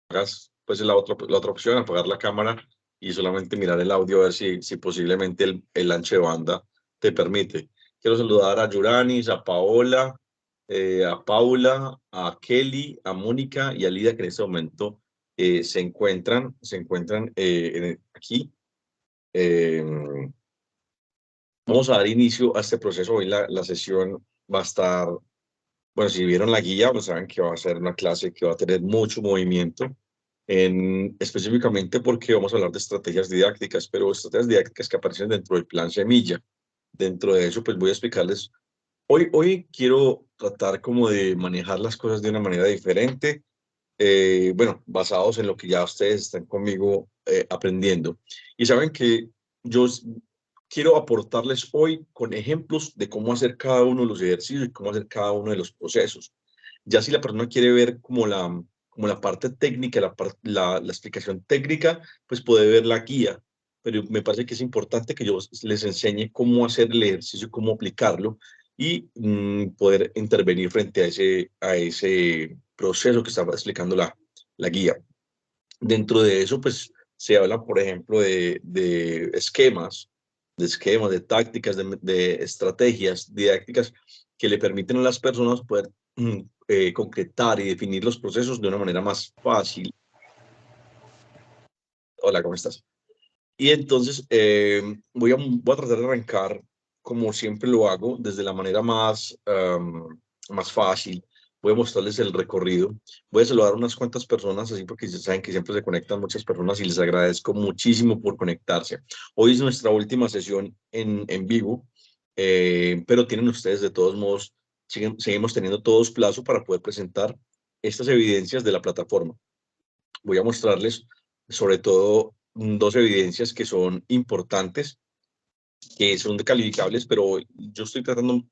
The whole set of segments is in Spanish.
hagas pues la otra opción, apagar la cámara y solamente mirar el audio a ver si posiblemente el ancho de banda te permite. Quiero saludar a Yuranis, a Paola, a Paula, a Kelly, a Mónica y a Lida, que en este momento se encuentran aquí. Vamos a dar inicio a este proceso. Hoy la sesión va a estar, bueno, si vieron la guía, pues saben que va a ser una clase que va a tener mucho movimiento, específicamente porque vamos a hablar de estrategias didácticas, pero estrategias didácticas que aparecen dentro del plan Semilla. Dentro de eso, pues voy a explicarles. Hoy quiero tratar como de manejar las cosas de una manera diferente, bueno, basados en lo que ya ustedes están conmigo aprendiendo. Y saben que yo quiero aportarles hoy con ejemplos de cómo hacer cada uno de los ejercicios y cómo hacer cada uno de los procesos. Ya si la persona quiere ver como la parte técnica, la explicación técnica, pues puede ver la guía. Pero me parece que es importante que yo les enseñe cómo hacer el ejercicio, cómo aplicarlo y poder intervenir frente a ese proceso que estaba explicando la guía. Dentro de eso, pues se habla, por ejemplo, de esquemas, de tácticas, de estrategias didácticas que le permiten a las personas poder concretar y definir los procesos de una manera más fácil. Hola, ¿cómo estás? Y entonces voy a tratar de arrancar, como siempre lo hago, desde la manera más fácil. Voy a mostrarles el recorrido. Voy a saludar a unas cuantas personas, así porque ya saben que siempre se conectan muchas personas y les agradezco muchísimo por conectarse. Hoy es nuestra última sesión en vivo, pero tienen ustedes de todos modos, seguimos teniendo todos plazo para poder presentar estas evidencias de la plataforma. Voy a mostrarles sobre todo dos evidencias que son importantes, que son calificables, pero yo estoy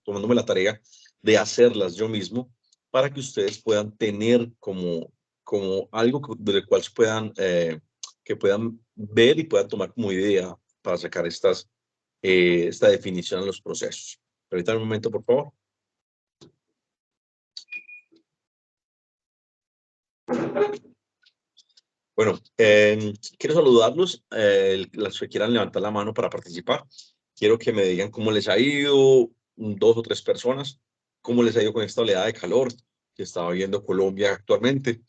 tomándome la tarea de hacerlas yo mismo para que ustedes puedan tener como algo del cual que puedan ver y puedan tomar como idea para sacar esta definición en los procesos. Permítanme un momento, por favor. Bueno, quiero saludarlos, las que quieran levantar la mano para participar. Quiero que me digan cómo les ha ido, dos o tres personas, cómo les ha ido con esta oleada de calor que está viviendo Colombia actualmente,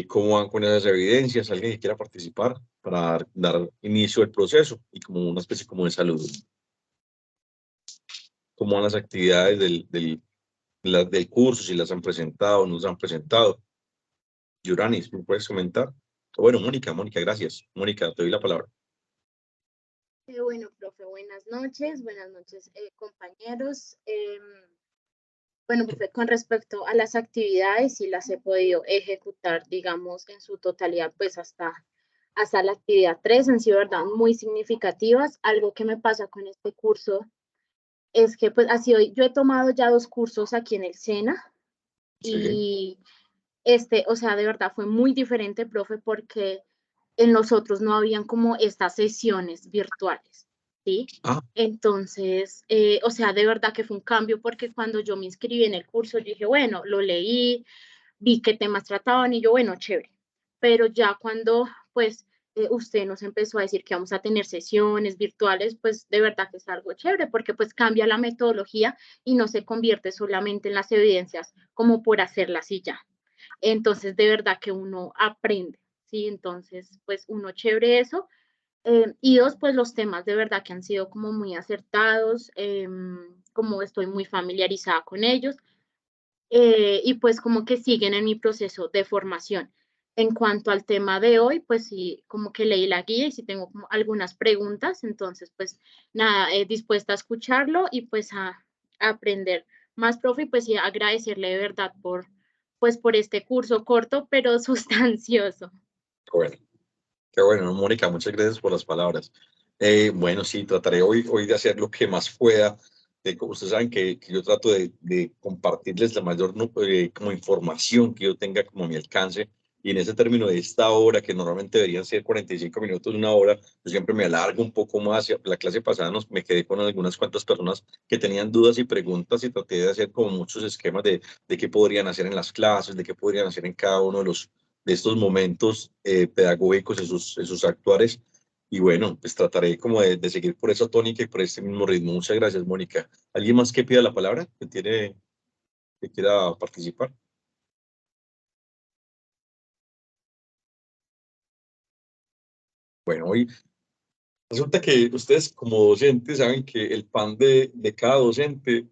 cómo van con esas evidencias, alguien que quiera participar para dar inicio al proceso y como una especie como de saludo. ¿Cómo van las actividades del curso? Si las han presentado, no las han presentado. Yuranis, ¿me puedes comentar? Bueno, Mónica, gracias. Mónica, te doy la palabra. Bueno, profe, buenas noches, compañeros. Bueno, profe, con respecto a las actividades, sí las he podido ejecutar, digamos, en su totalidad, pues hasta la actividad 3 han sido, ¿verdad?, muy significativas. Algo que me pasa con este curso es que, pues, yo he tomado ya 2 cursos aquí en el SENA y o sea, de verdad fue muy diferente, profe, porque en los otros no habían como estas sesiones virtuales, ¿sí? Ah, Entonces, o sea, de verdad que fue un cambio porque cuando yo me inscribí en el curso, yo dije, bueno, lo leí, vi qué temas trataban y yo, bueno, chévere. Pero ya cuando, pues, usted nos empezó a decir que vamos a tener sesiones virtuales, pues de verdad que es algo chévere porque pues cambia la metodología y no se convierte solamente en las evidencias como por hacerlas y ya. Entonces, de verdad que uno aprende, ¿sí? Entonces, pues uno chévere eso. Y dos, pues los temas de verdad que han sido como muy acertados, como estoy muy familiarizada con ellos, y pues como que siguen en mi proceso de formación. En cuanto al tema de hoy, pues sí, como que leí la guía y sí tengo como algunas preguntas, entonces pues nada, dispuesta a escucharlo y pues a aprender más, profe, y pues sí, agradecerle de verdad pues por este curso corto, pero sustancioso. bueno. Qué bueno, Mónica, muchas gracias por las palabras. Bueno, sí, trataré hoy de hacer lo que más pueda. Como ustedes saben que yo trato de compartirles la mayor como información que yo tenga como a mi alcance. Y en ese término de esta hora, que normalmente deberían ser 45 minutos, una hora, yo siempre me alargo un poco más. La clase pasada me quedé con algunas cuantas personas que tenían dudas y preguntas y traté de hacer como muchos esquemas de qué podrían hacer en las clases, de qué podrían hacer en cada uno de estos momentos pedagógicos en sus actuares. Y bueno, pues trataré como de seguir por esa tónica y por este mismo ritmo. Muchas gracias, Mónica. ¿Alguien más que pida la palabra, que quiera participar? Bueno, hoy resulta que ustedes como docentes saben que el pan de cada docente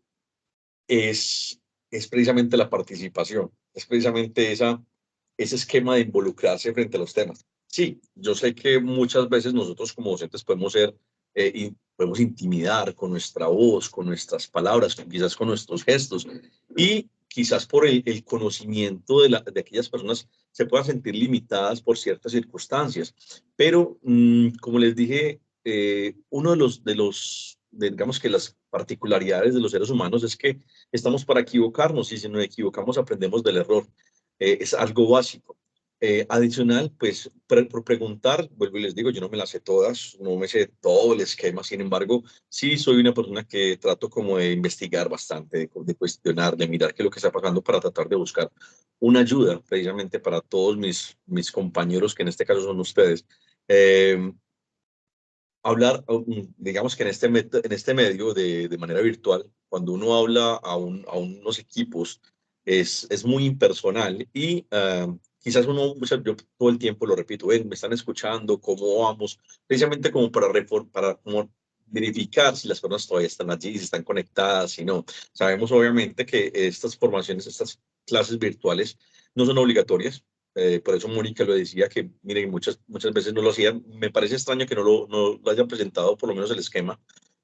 es, es precisamente la participación, es precisamente ese esquema de involucrarse frente a los temas. Sí, yo sé que muchas veces nosotros como docentes podemos ser, podemos intimidar con nuestra voz, con nuestras palabras, quizás con nuestros gestos, y quizás por el conocimiento de aquellas personas se puedan sentir limitadas por ciertas circunstancias. Pero, como les dije, uno digamos que las particularidades de los seres humanos es que estamos para equivocarnos y si nos equivocamos aprendemos del error. Es algo básico. Adicional, pues por preguntar, vuelvo y les digo, yo no me las sé todas, no me sé todo el esquema, sin embargo, sí soy una persona que trato como de investigar bastante, de cuestionar, de mirar qué es lo que está pasando para tratar de buscar una ayuda precisamente para todos mis compañeros, que en este caso son ustedes. Eh, hablar, digamos que en este medio de manera virtual, cuando uno habla a unos equipos, es muy impersonal y quizás uno, o sea, yo todo el tiempo lo repito, ven, me están escuchando, cómo vamos, precisamente como para como verificar si las personas todavía están allí, si están conectadas, si no. Sabemos obviamente que estas formaciones, estas clases virtuales no son obligatorias, por eso Mónica lo decía, que miren, muchas veces no lo hacían. Me parece extraño que no lo hayan presentado, por lo menos el esquema.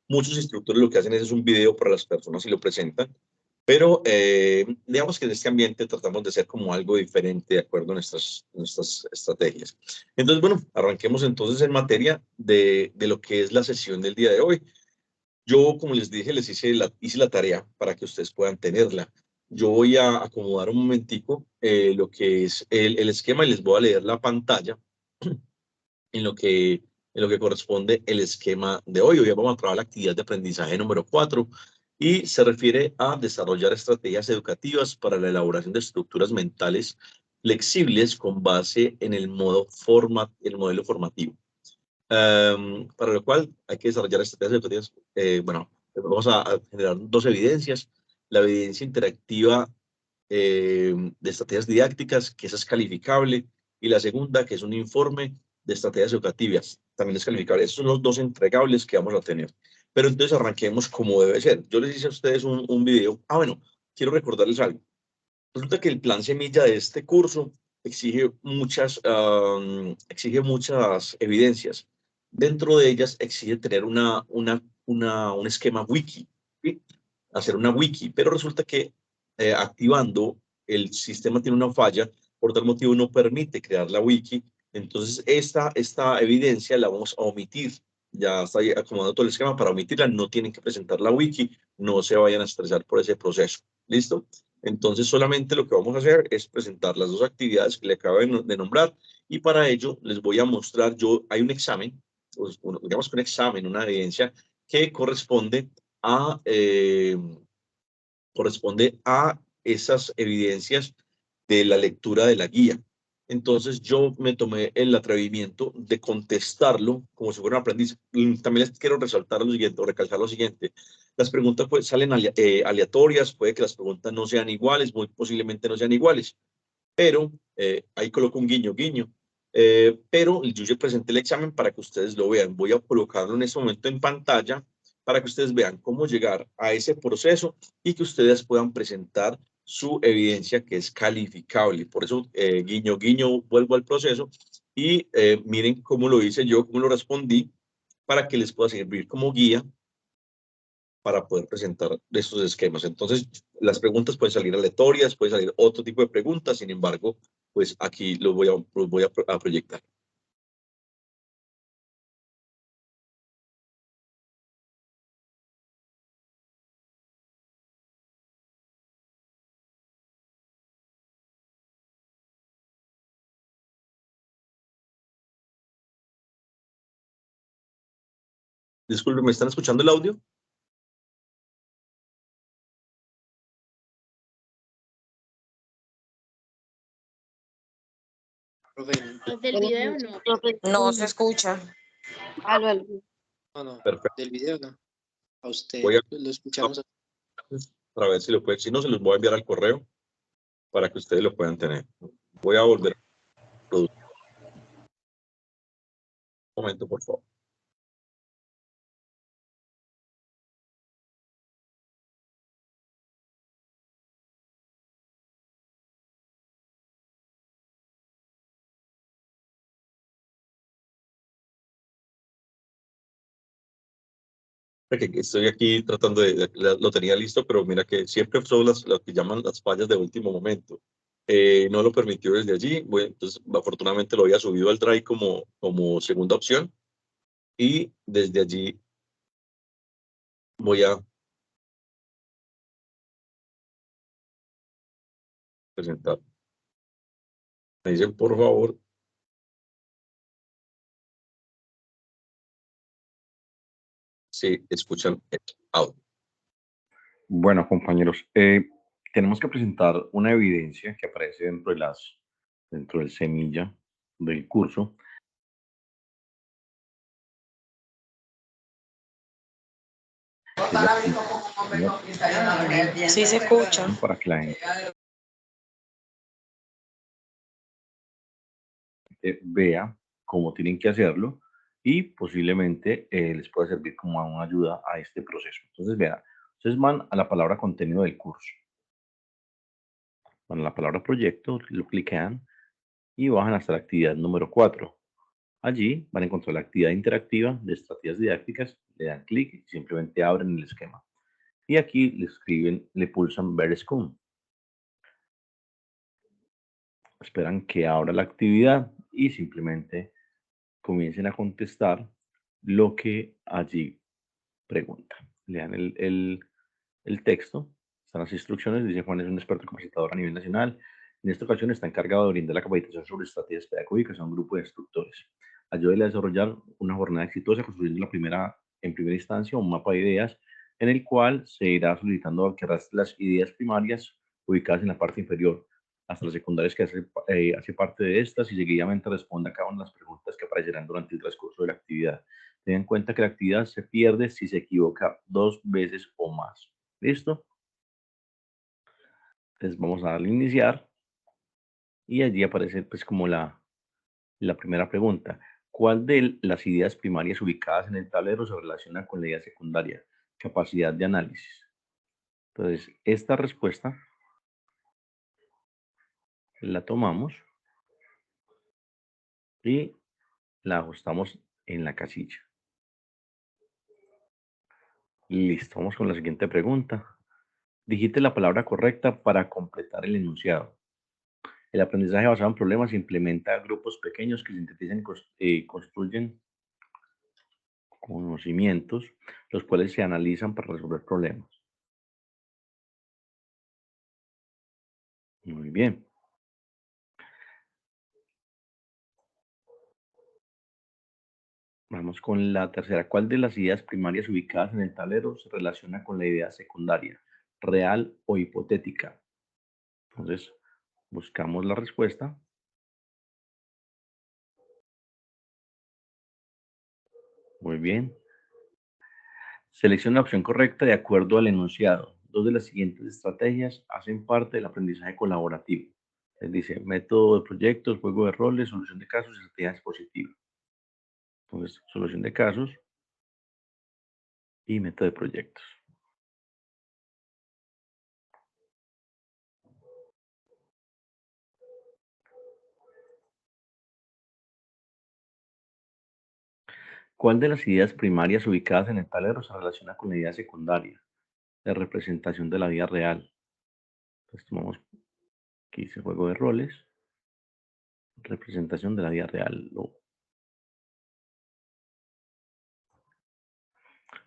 Muchos instructores lo que hacen es un video para las personas y lo presentan, pero digamos que en este ambiente tratamos de ser como algo diferente de acuerdo a nuestras estrategias. Entonces, bueno, arranquemos entonces en materia de lo que es la sesión del día de hoy. Yo, como les dije, hice la tarea para que ustedes puedan tenerla. Yo voy a acomodar un momentico lo que es el esquema y les voy a leer la pantalla en lo que corresponde el esquema de hoy. Hoy vamos a trabajar la actividad de aprendizaje número 4 y se refiere a desarrollar estrategias educativas para la elaboración de estructuras mentales flexibles con base en el modelo formativo. Para lo cual hay que desarrollar estrategias educativas. Bueno, vamos a generar dos evidencias. La evidencia interactiva de estrategias didácticas, que esa es calificable, y la segunda, que es un informe de estrategias educativas, también es calificable. Esos son los dos entregables que vamos a tener. Pero entonces arranquemos como debe ser. Yo les hice a ustedes un video. Ah, bueno, quiero recordarles algo. Resulta que el plan semilla de este curso exige muchas evidencias. Dentro de ellas exige tener un esquema wiki, ¿sí? Hacer una wiki, pero resulta que activando el sistema tiene una falla, por tal motivo no permite crear la wiki. Entonces, esta evidencia la vamos a omitir. Ya está ahí acomodado todo el esquema para omitirla, no tienen que presentar la wiki, no se vayan a estresar por ese proceso. ¿Listo? Entonces, solamente lo que vamos a hacer es presentar las dos actividades que le acabo de nombrar y para ello les voy a mostrar, hay un examen, pues, digamos que un examen, una evidencia que corresponde a esas evidencias de la lectura de la guía. Entonces yo me tomé el atrevimiento de contestarlo como si fuera un aprendiz. También les quiero resaltar lo siguiente, o recalcar lo siguiente. Las preguntas pues, salen aleatorias, puede que las preguntas no sean iguales, muy posiblemente no sean iguales, pero ahí coloco un guiño, guiño. Pero yo ya presenté el examen para que ustedes lo vean. Voy a colocarlo en este momento en pantalla para que ustedes vean cómo llegar a ese proceso y que ustedes puedan presentar su evidencia que es calificable. Por eso, guiño, guiño, vuelvo al proceso y miren cómo lo hice yo, cómo lo respondí, para que les pueda servir como guía para poder presentar estos esquemas. Entonces, las preguntas pueden salir aleatorias, pueden salir otro tipo de preguntas, sin embargo, pues aquí los voy a proyectar. Disculpen, ¿me están escuchando el audio? Los del video no. No se escucha. Aló. No, Perfecto. del video no. A usted Voy a- lo escuchamos. Para ver si lo pueden, si no, se los voy a enviar al correo para que ustedes lo puedan tener. Voy a volver a producir. Un momento, por favor. Que estoy aquí tratando lo tenía listo, pero mira que siempre son las que llaman las fallas de último momento. No lo permitió desde allí, entonces afortunadamente lo había subido al Drive como segunda opción y desde allí voy a presentar. Me dicen, por favor, si escuchan el audio. Bueno, compañeros, tenemos que presentar una evidencia que aparece dentro del semilla del curso. Sí se escucha. Para que la gente vea cómo tienen que hacerlo y posiblemente les pueda servir como una ayuda a este proceso. Entonces, vean, ustedes van a la palabra contenido del curso, van a la palabra proyecto, lo clican y bajan hasta la actividad número 4. Allí van a encontrar la actividad interactiva de estrategias didácticas, le dan clic y simplemente abren el esquema. Y aquí le escriben, le pulsan Ver Scum. Esperan que abra la actividad y simplemente comiencen a contestar lo que allí pregunta. Lean el texto, están las instrucciones, dice Juan es un experto capacitador a nivel nacional. En esta ocasión está encargado de brindar la capacitación sobre estrategias pedagógicas a un grupo de instructores. Ayúdele a desarrollar una jornada exitosa construyendo en primera instancia un mapa de ideas en el cual se irá solicitando que arrastre las ideas primarias ubicadas en la parte inferior hasta las secundarias que hace parte de estas y seguidamente responda a cada una de las preguntas que aparecerán durante el transcurso de la actividad. Ten en cuenta que la actividad se pierde si se equivoca 2 veces o más. ¿Listo? Entonces vamos a darle a iniciar y allí aparece pues como la primera pregunta. ¿Cuál de las ideas primarias ubicadas en el tablero se relaciona con la idea secundaria? Capacidad de análisis. Entonces, esta respuesta la tomamos y la ajustamos en la casilla. Listo, vamos con la siguiente pregunta. Digite la palabra correcta para completar el enunciado. El aprendizaje basado en problemas implementa grupos pequeños que sintetizan y construyen conocimientos, los cuales se analizan para resolver problemas. Muy bien. Vamos con la tercera. ¿Cuál de las ideas primarias ubicadas en el tablero se relaciona con la idea secundaria, real o hipotética? Entonces, buscamos la respuesta. Muy bien. Selecciona la opción correcta de acuerdo al enunciado. Dos de las siguientes estrategias hacen parte del aprendizaje colaborativo. Les dice método de proyectos, juego de roles, solución de casos y estrategia expositiva. Entonces, solución de casos y método de proyectos. ¿Cuál de las ideas primarias ubicadas en el tablero se relaciona con la idea secundaria de representación de la vida real? Entonces tomamos aquí ese juego de roles, representación de la vida real.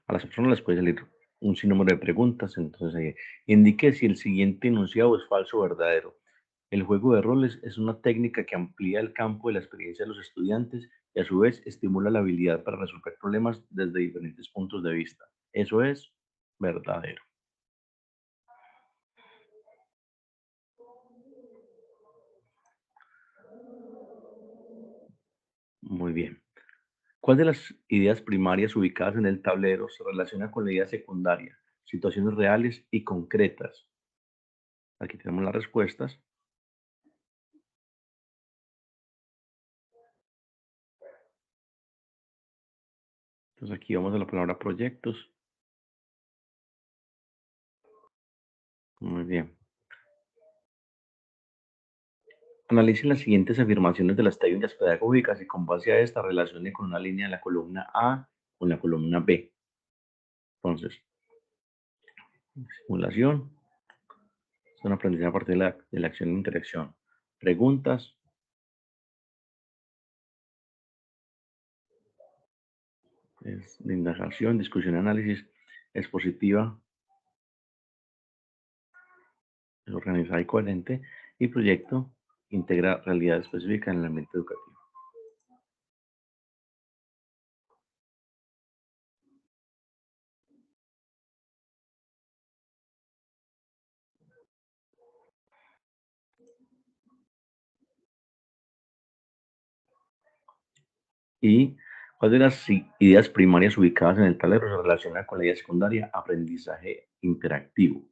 A las personas les puede salir un sinnúmero de preguntas, entonces indique si el siguiente enunciado es falso o verdadero. El juego de roles es una técnica que amplía el campo de la experiencia de los estudiantes y a su vez estimula la habilidad para resolver problemas desde diferentes puntos de vista. Eso es verdadero. Muy bien. ¿Cuál de las ideas primarias ubicadas en el tablero se relaciona con la idea secundaria? Situaciones reales y concretas. Aquí tenemos las respuestas. Entonces aquí vamos a la palabra proyectos. Muy bien. Analicen las siguientes afirmaciones de las técnicas pedagógicas y con base a esta relacione con una línea de la columna A con la columna B. Entonces, simulación. Es un aprendizaje a partir de la acción e interacción. Preguntas. Es de indagación, discusión, análisis, expositiva, es organizada y coherente. Y proyecto integra realidad específica en el ambiente educativo. Y ¿cuál de las ideas primarias ubicadas en el tablero se relaciona con la idea secundaria? Aprendizaje interactivo.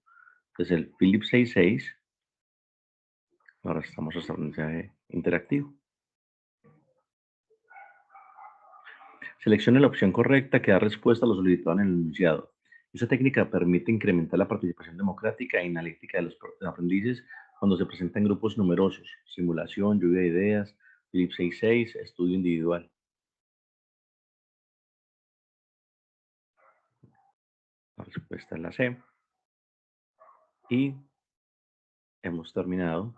Entonces el Philips 66, ahora estamos hasta aprendizaje interactivo. Seleccione la opción correcta que da respuesta a lo solicitado en el enunciado. Esta técnica permite incrementar la participación democrática e analítica de los aprendices cuando se presentan grupos numerosos. Simulación, lluvia de ideas, Philips 66, estudio individual. La respuesta es la C. Y hemos terminado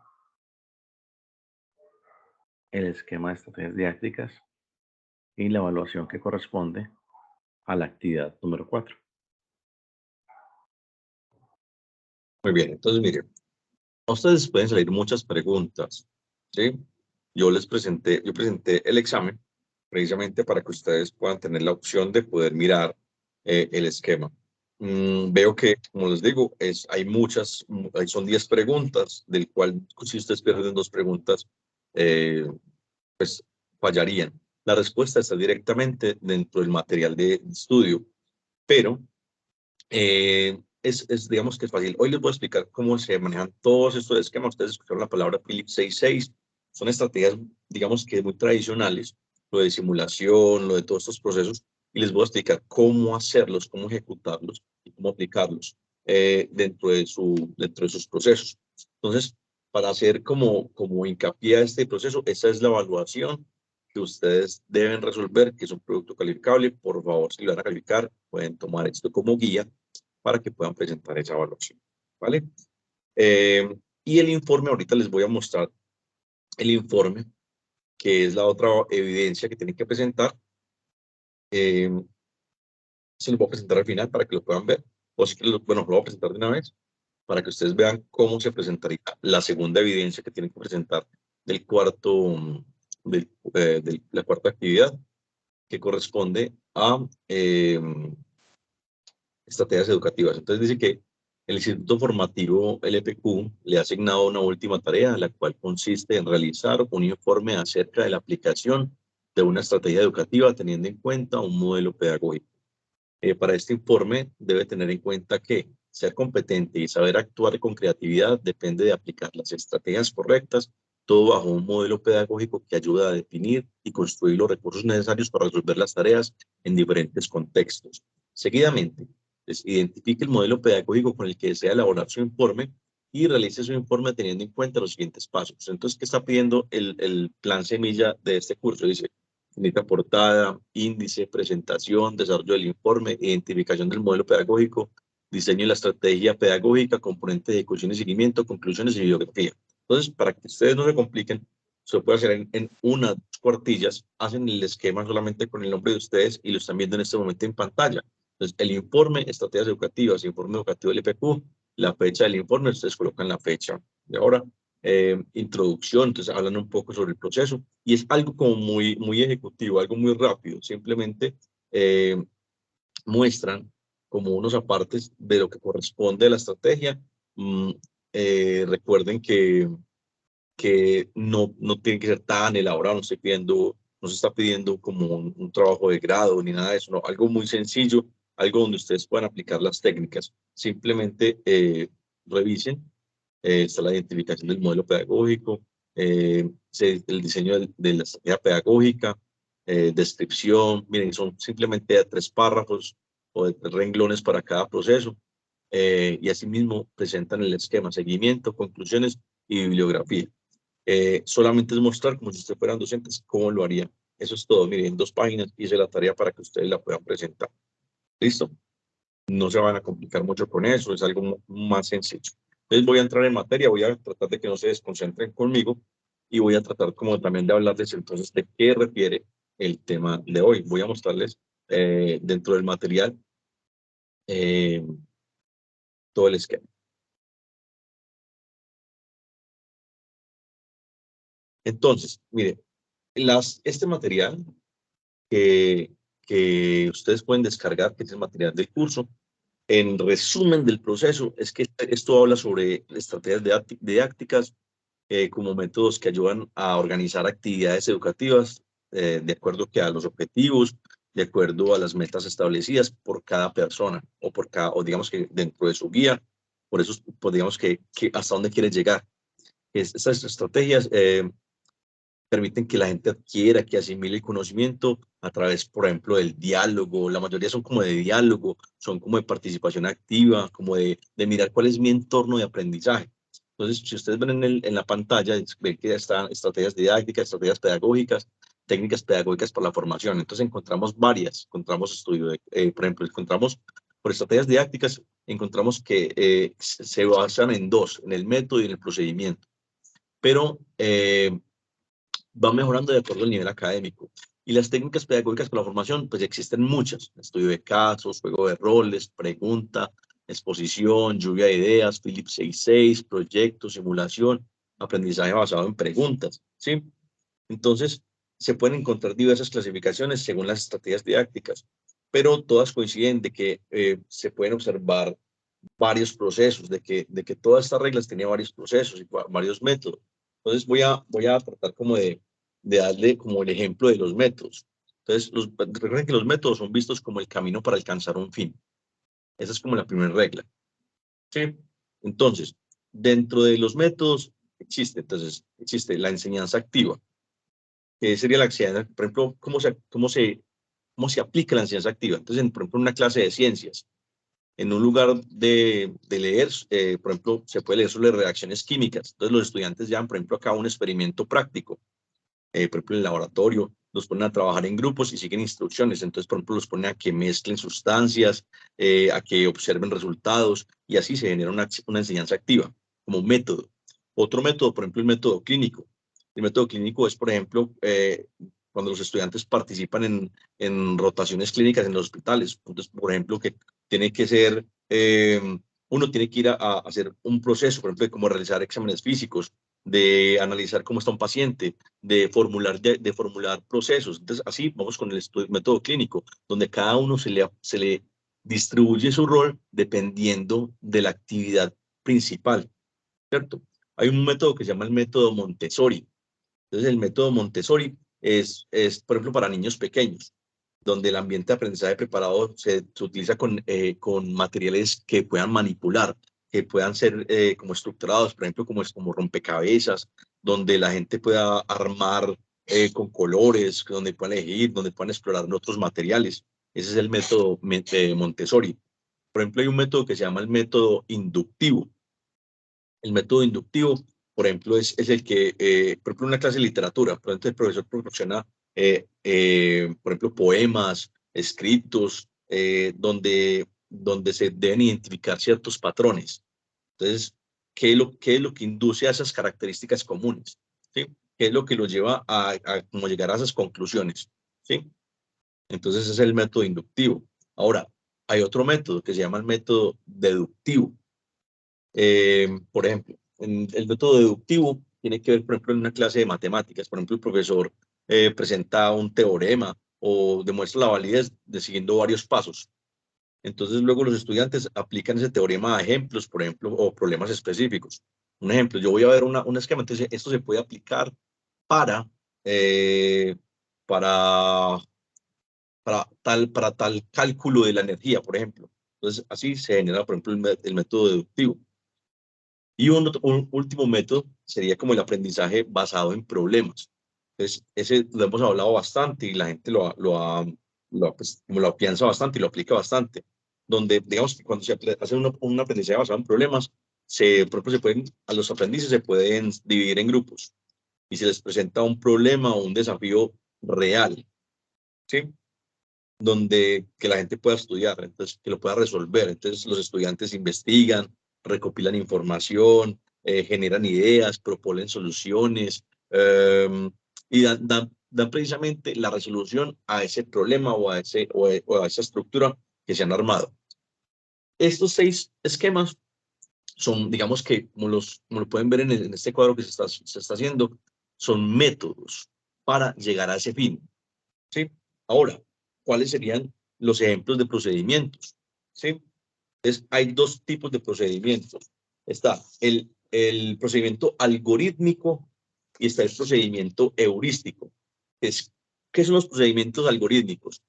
el esquema de estrategias didácticas y la evaluación que corresponde a la actividad número 4. Muy bien, entonces miren, a ustedes pueden salir muchas preguntas, ¿sí? Yo presenté el examen precisamente para que ustedes puedan tener la opción de poder mirar el esquema. Veo que, como les digo, hay muchas, son 10 preguntas, del cual si ustedes pierden 2 preguntas, pues fallarían. La respuesta está directamente dentro del material de estudio, pero digamos que es fácil. Hoy les voy a explicar cómo se manejan todos estos esquemas. Ustedes escucharon la palabra Philips 66. Son estrategias, digamos que muy tradicionales, lo de simulación, lo de todos estos procesos, y les voy a explicar cómo hacerlos, cómo ejecutarlos y cómo aplicarlos dentro de sus procesos. Entonces, para hacer como hincapié a este proceso, esa es la evaluación que ustedes deben resolver, que es un producto calificable. Por favor, si lo van a calificar, pueden tomar esto como guía para que puedan presentar esa evaluación, ¿vale? Y el informe, ahorita les voy a mostrar el informe, que es la otra evidencia que tienen que presentar. Se lo voy a presentar al final para que lo puedan ver, o si bueno, lo voy a presentar de una vez, para que ustedes vean cómo se presentaría la segunda evidencia que tienen que presentar del de la cuarta actividad, que corresponde a estrategias educativas. Entonces dice que el Instituto Formativo LPQ le ha asignado una última tarea, la cual consiste en realizar un informe acerca de la aplicación de una estrategia educativa teniendo en cuenta un modelo pedagógico. Para este informe debe tener en cuenta que ser competente y saber actuar con creatividad depende de aplicar las estrategias correctas, todo bajo un modelo pedagógico que ayuda a definir y construir los recursos necesarios para resolver las tareas en diferentes contextos. Seguidamente, identifique el modelo pedagógico con el que desea elaborar su informe y realice su informe teniendo en cuenta los siguientes pasos. Entonces, ¿qué está pidiendo el plan semilla de este curso? Dice, necesita portada, índice, presentación, desarrollo del informe, identificación del modelo pedagógico, diseño de la estrategia pedagógica, componente de ejecución y seguimiento, conclusiones y bibliografía. Entonces, para que ustedes no se compliquen, se puede hacer en unas cuartillas, hacen el esquema solamente con el nombre de ustedes y lo están viendo en este momento en pantalla. Entonces, el informe, estrategias educativas, informe educativo del IPQ, la fecha del informe, ustedes colocan la fecha de ahora, introducción, entonces hablan un poco sobre el proceso y es algo como muy ejecutivo, algo muy rápido, simplemente muestran como unos apartes de lo que corresponde a la estrategia. Recuerden que no tiene que ser tan elaborado, no estoy pidiendo no se está pidiendo como un trabajo de grado ni nada de eso, no, algo muy sencillo, algo donde ustedes puedan aplicar las técnicas. Simplemente revisen, está la identificación del modelo pedagógico, el diseño de la estrategia pedagógica, descripción, miren, son simplemente 3 párrafos o 3 renglones para cada proceso, y asimismo presentan el esquema, seguimiento, conclusiones y bibliografía. Solamente es mostrar como si ustedes fueran docentes cómo lo harían. Eso es todo. Miren, en 2 páginas hice la tarea para que ustedes la puedan presentar. ¿Listo? No se van a complicar mucho con eso, es algo más sencillo. Entonces voy a entrar en materia, voy a tratar de que no se desconcentren conmigo y voy a tratar como también de hablarles entonces de qué refiere el tema de hoy. Voy a mostrarles dentro del material todo el esquema. Entonces, mire, este material que ustedes pueden descargar, que es el material del curso, en resumen del proceso, es que esto habla sobre estrategias didácticas como métodos que ayudan a organizar actividades educativas de acuerdo a los objetivos, de acuerdo a las metas establecidas por cada persona o digamos que dentro de su guía, por eso pues digamos que hasta dónde quiere llegar. Estas estrategias permiten que la gente adquiera, que asimile el conocimiento a través, por ejemplo, del diálogo. La mayoría son como de diálogo, son como de participación activa, como de mirar cuál es mi entorno de aprendizaje. Entonces, si ustedes ven en la pantalla, ven que están estrategias didácticas, estrategias pedagógicas, técnicas pedagógicas para la formación. Entonces, encontramos varias, encontramos por ejemplo, encontramos por estrategias didácticas, encontramos que se basan en 2, en el método y en el procedimiento. Pero va mejorando de acuerdo al nivel académico. Y las técnicas pedagógicas para la formación, pues existen muchas. Estudio de casos, juego de roles, pregunta, exposición, lluvia de ideas, Phillips 66, proyectos, simulación, aprendizaje basado en preguntas, ¿sí? Entonces, se pueden encontrar diversas clasificaciones según las estrategias didácticas, pero todas coinciden de que se pueden observar varios procesos, de que todas estas reglas tenían varios procesos y varios métodos. Entonces voy a tratar como de darle como el ejemplo de los métodos. Entonces, recuerden que los métodos son vistos como el camino para alcanzar un fin. Esa es como la primera regla. ¿Sí? Entonces, dentro de los métodos existe la enseñanza activa, que sería la enseñanza, por ejemplo, cómo se aplica la enseñanza activa. Entonces, por ejemplo, en una clase de ciencias, en un lugar de leer, por ejemplo, se puede leer sobre reacciones químicas. Entonces los estudiantes llevan, por ejemplo, a cabo un experimento práctico. Por ejemplo, en el laboratorio, los ponen a trabajar en grupos y siguen instrucciones. Entonces, por ejemplo, los ponen a que mezclen sustancias, a que observen resultados, y así se genera una enseñanza activa como método. Otro método, por ejemplo, el método clínico. El método clínico es, por ejemplo, cuando los estudiantes participan en rotaciones clínicas en los hospitales. Entonces, por ejemplo, que tiene que ser, uno tiene que ir a hacer un proceso, por ejemplo, como realizar exámenes físicos, de analizar cómo está un paciente, de formular procesos. Entonces, así vamos con el método clínico, donde cada uno se le distribuye su rol dependiendo de la actividad principal, ¿cierto? Hay un método que se llama el método Montessori. Entonces, el método Montessori es por ejemplo, para niños pequeños, donde el ambiente de aprendizaje preparado se utiliza con materiales que puedan manipular, que puedan ser como estructurados, por ejemplo, como rompecabezas, donde la gente pueda armar con colores, donde puedan elegir, donde puedan explorar otros materiales. Ese es el método Montessori. Por ejemplo, hay un método que se llama el método inductivo. El método inductivo, por ejemplo, es el que, por ejemplo, en una clase de literatura, por ejemplo, el profesor proporciona, por ejemplo, poemas, escritos, donde se deben identificar ciertos patrones. Entonces, ¿qué es lo que induce a esas características comunes? ¿Sí? ¿Qué es lo que lo lleva a como llegar a esas conclusiones? ¿Sí? Entonces, ese es el método inductivo. Ahora, hay otro método que se llama el método deductivo. Por ejemplo, el método deductivo tiene que ver, por ejemplo, en una clase de matemáticas. Por ejemplo, el profesor presenta un teorema o demuestra la validez de siguiendo varios pasos. Entonces, luego los estudiantes aplican ese teorema a ejemplos, por ejemplo, o problemas específicos. Un ejemplo, yo voy a ver un esquema, entonces esto se puede aplicar para para tal cálculo de la energía, por ejemplo. Entonces, así se genera, por ejemplo, el método deductivo. Y un último método sería como el aprendizaje basado en problemas. Entonces, ese lo hemos hablado bastante y la gente como lo piensa bastante y lo aplica bastante. Donde, digamos, que cuando se hace un aprendizaje basado en problemas, por ejemplo, a los aprendices se pueden dividir en grupos y se les presenta un problema o un desafío real, ¿sí? Donde que la gente pueda estudiar, entonces que lo pueda resolver. Entonces los estudiantes investigan, recopilan información, generan ideas, proponen soluciones y dan precisamente la resolución a ese problema o a esa estructura que se han armado. Estos 6 esquemas son, digamos que, como lo pueden ver en este cuadro que se está haciendo, son métodos para llegar a ese fin, ¿sí? Ahora, ¿cuáles serían los ejemplos de procedimientos? ¿Sí? Entonces, hay 2 tipos de procedimientos. Está el procedimiento algorítmico y está el procedimiento heurístico. ¿Qué son los procedimientos algorítmicos?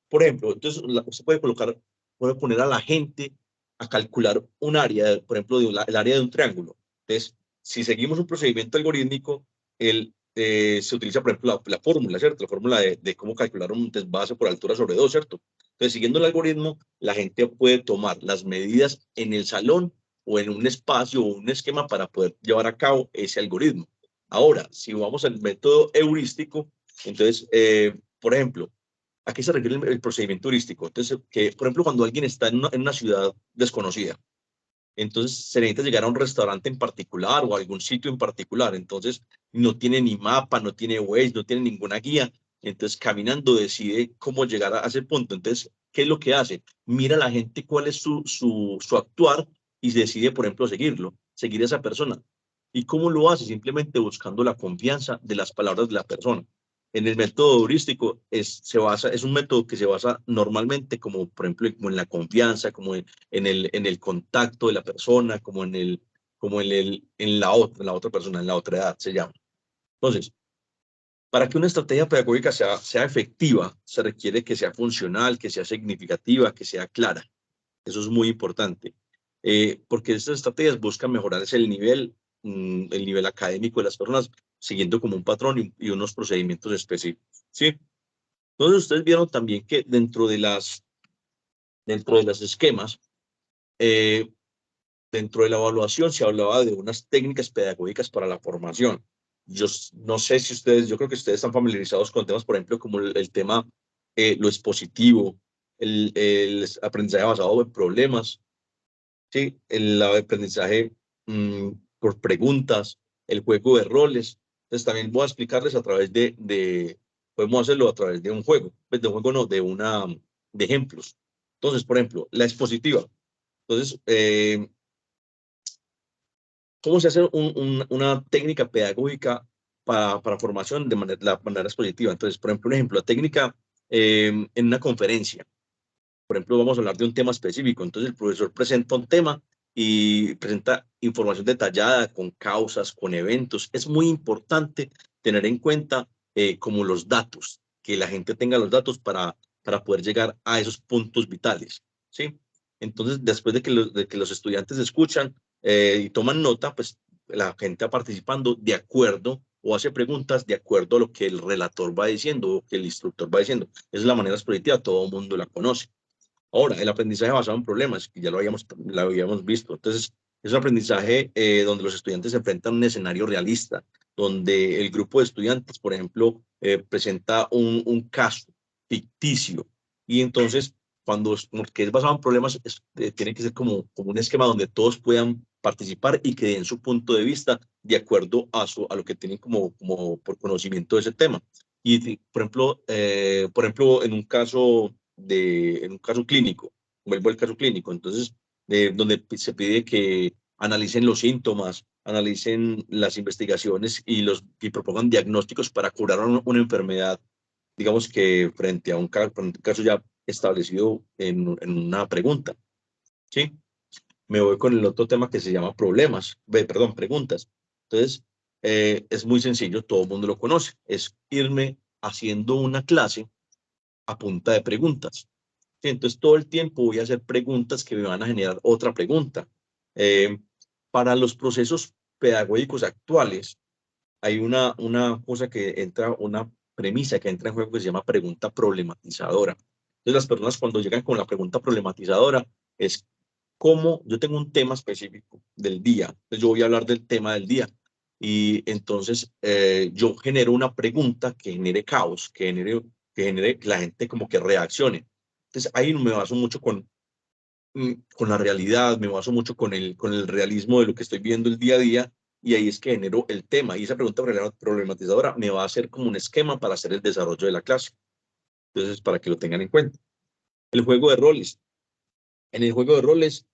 Por ejemplo, entonces usted puede poner a la gente a calcular un área, por ejemplo, el área de un triángulo. Entonces, si seguimos un procedimiento algorítmico, se utiliza, por ejemplo, la fórmula, ¿cierto? La fórmula de cómo calcular un desvase por altura sobre 2, ¿cierto? Entonces, siguiendo el algoritmo, la gente puede tomar las medidas en el salón o en un espacio o un esquema para poder llevar a cabo ese algoritmo. Ahora, si vamos al método heurístico, entonces, por ejemplo, ¿a qué se refiere el procedimiento heurístico? Entonces, que, por ejemplo, cuando alguien está en una ciudad desconocida, entonces se necesita llegar a un restaurante en particular o a algún sitio en particular, entonces no tiene ni mapa, no tiene Waze, no tiene ninguna guía, entonces caminando decide cómo llegar a ese punto. Entonces, ¿qué es lo que hace? Mira a la gente cuál es su actuar y decide, por ejemplo, seguir a esa persona. ¿Y cómo lo hace? Simplemente buscando la confianza de las palabras de la persona. En el método heurístico es un método que se basa normalmente como, por ejemplo, como en la confianza, como en el contacto de la persona, como en la otra persona, en la otra edad se llama. Entonces, para que una estrategia pedagógica sea efectiva, se requiere que sea funcional, que sea significativa, que sea clara. Eso es muy importante, porque estas estrategias buscan mejorar el nivel académico de las personas, siguiendo como un patrón y unos procedimientos específicos, ¿sí? Entonces, ustedes vieron también que dentro de las esquemas, dentro de la evaluación se hablaba de unas técnicas pedagógicas para la formación. Yo no sé si yo creo que ustedes están familiarizados con temas, por ejemplo, como el tema, lo expositivo, el aprendizaje basado en problemas, ¿sí? El aprendizaje por preguntas, el juego de roles. Entonces también voy a explicarles a través podemos hacerlo a través de un juego, de un juego no, de ejemplos. Entonces, por ejemplo, la expositiva. Entonces, ¿cómo se hace una técnica pedagógica para formación de la manera expositiva? Entonces, por ejemplo, la técnica en una conferencia. Por ejemplo, vamos a hablar de un tema específico. Entonces, el profesor presenta un tema y presenta información detallada con causas, con eventos. Es muy importante tener en cuenta como los datos, que la gente tenga los datos para poder llegar a esos puntos vitales, ¿sí? Entonces, después de que los estudiantes escuchan y toman nota, pues la gente va participando de acuerdo o hace preguntas de acuerdo a lo que el relator va diciendo o que el instructor va diciendo. Esa es la manera expositiva, todo el mundo la conoce. Ahora, el aprendizaje basado en problemas, que ya lo habíamos visto. Entonces, es un aprendizaje donde los estudiantes se enfrentan a un escenario realista, donde el grupo de estudiantes, por ejemplo, presenta un caso ficticio. Y entonces, porque es basado en problemas, tiene que ser como un esquema donde todos puedan participar y que den su punto de vista de acuerdo a lo que tienen como por conocimiento de ese tema. Y, por ejemplo, en un caso clínico, vuelvo al caso clínico, entonces, donde se pide que analicen los síntomas, analicen las investigaciones y propongan diagnósticos para curar una enfermedad, digamos que frente a un caso ya establecido en una pregunta, ¿sí? Me voy con el otro tema que se llama preguntas. Entonces, es muy sencillo, todo el mundo lo conoce, es irme haciendo una clase a punta de preguntas. ¿Sí? Entonces, todo el tiempo voy a hacer preguntas que me van a generar otra pregunta. Para los procesos pedagógicos actuales, hay una cosa que entra, una premisa que entra en juego que se llama pregunta problematizadora. Entonces, las personas cuando llegan con la pregunta problematizadora es cómo yo tengo un tema específico del día. Entonces, yo voy a hablar del tema del día. Y entonces yo genero una pregunta que genere caos, que genere que la gente como que reaccione. Entonces, ahí me baso mucho con la realidad, me baso mucho con el realismo de lo que estoy viendo el día a día, y ahí es que genero el tema. Y esa pregunta problematizadora me va a hacer como un esquema para hacer el desarrollo de la clase. Entonces, para que lo tengan en cuenta. El juego de roles. En el juego de roles,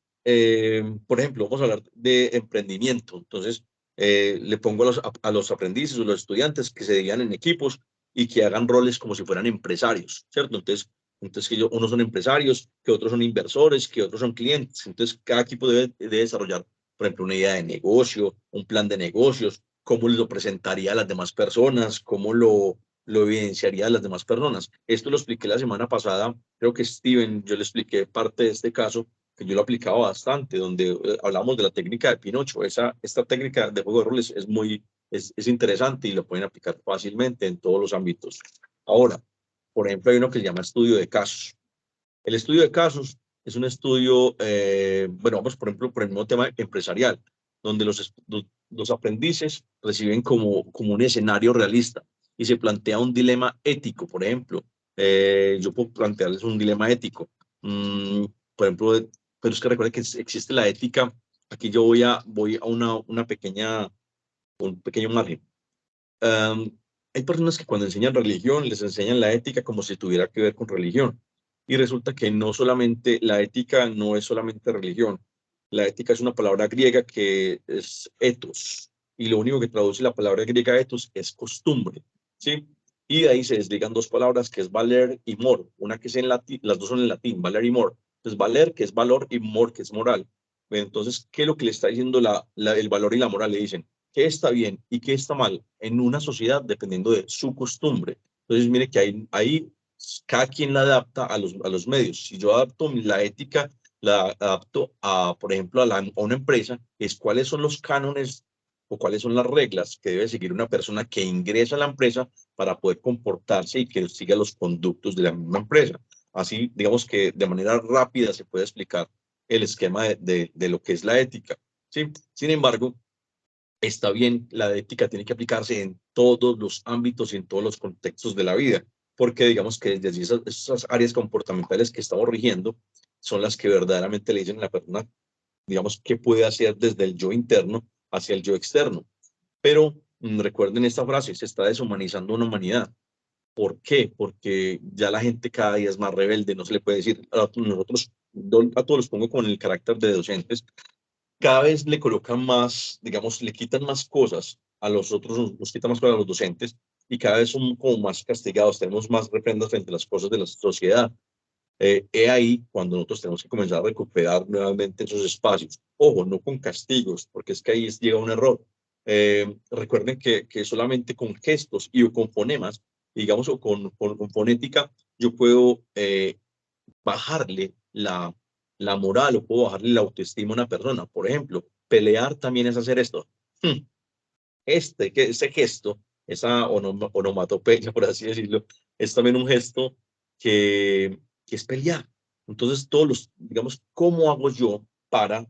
por ejemplo, vamos a hablar de emprendimiento. Entonces, le pongo a los aprendices o los estudiantes que se dividan en equipos y que hagan roles como si fueran empresarios, ¿cierto? Entonces que unos son empresarios, que otros son inversores, que otros son clientes. Entonces, cada equipo debe desarrollar, por ejemplo, una idea de negocio, un plan de negocios, cómo lo presentaría a las demás personas, cómo lo evidenciaría a las demás personas. Esto lo expliqué la semana pasada, creo que Steven, yo le expliqué parte de este caso, que yo lo aplicaba bastante, donde hablamos de la técnica de Pinocho. Esta técnica de juego de roles es interesante y lo pueden aplicar fácilmente en todos los ámbitos. Ahora, por ejemplo, hay uno que se llama estudio de casos. El estudio de casos es un estudio, bueno, vamos por ejemplo por el mismo tema empresarial, donde los aprendices reciben como un escenario realista y se plantea un dilema ético, por ejemplo. Yo puedo plantearles un dilema ético. Por ejemplo, pero es que recuerden que existe la ética. Aquí yo voy a un pequeño margen. Hay personas que cuando enseñan religión les enseñan la ética como si tuviera que ver con religión. Y resulta que no solamente, la ética no es solamente religión. La ética es una palabra griega que es ethos. Y lo único que traduce la palabra griega ethos es costumbre. ¿Sí? Y de ahí se desligan dos palabras que es valer y mor. Una que es en latín, las dos son en latín, valer y mor. Entonces, valer, que es valor, y mor, que es moral. Entonces, ¿qué es lo que le está diciendo el valor y la moral? Le dicen, qué está bien y qué está mal en una sociedad dependiendo de su costumbre. Entonces, mire que ahí cada quien la adapta a los medios. Si yo adapto la ética, la adapto por ejemplo, a una empresa, es cuáles son los cánones o cuáles son las reglas que debe seguir una persona que ingresa a la empresa para poder comportarse y que siga los conductos de la misma empresa. Así, digamos que de manera rápida se puede explicar el esquema de lo que es la ética. ¿Sí? Sin embargo, está bien, la ética tiene que aplicarse en todos los ámbitos y en todos los contextos de la vida, porque digamos que desde esas áreas comportamentales que estamos rigiendo son las que verdaderamente le dicen a la persona, digamos, qué puede hacer desde el yo interno hacia el yo externo. Pero recuerden esta frase, se está deshumanizando una humanidad. ¿Por qué? Porque ya la gente cada día es más rebelde, no se le puede decir, nosotros a todos los pongo con el carácter de docentes, cada vez le colocan más, digamos, le quitan más cosas a los otros, nos quitan más cosas a los docentes y cada vez son como más castigados, tenemos más reprendas frente a las cosas de la sociedad. He ahí cuando nosotros tenemos que comenzar a recuperar nuevamente esos espacios. Ojo, no con castigos, porque es que ahí llega un error. Recuerden que solamente con gestos y o con fonemas, digamos, o con fonética, yo puedo bajarle la moral o puedo bajarle la autoestima a una persona. Por ejemplo, pelear también es hacer esto. Ese gesto, esa onomatopeya, por así decirlo, es también un gesto que es pelear. Entonces, digamos, ¿cómo hago yo para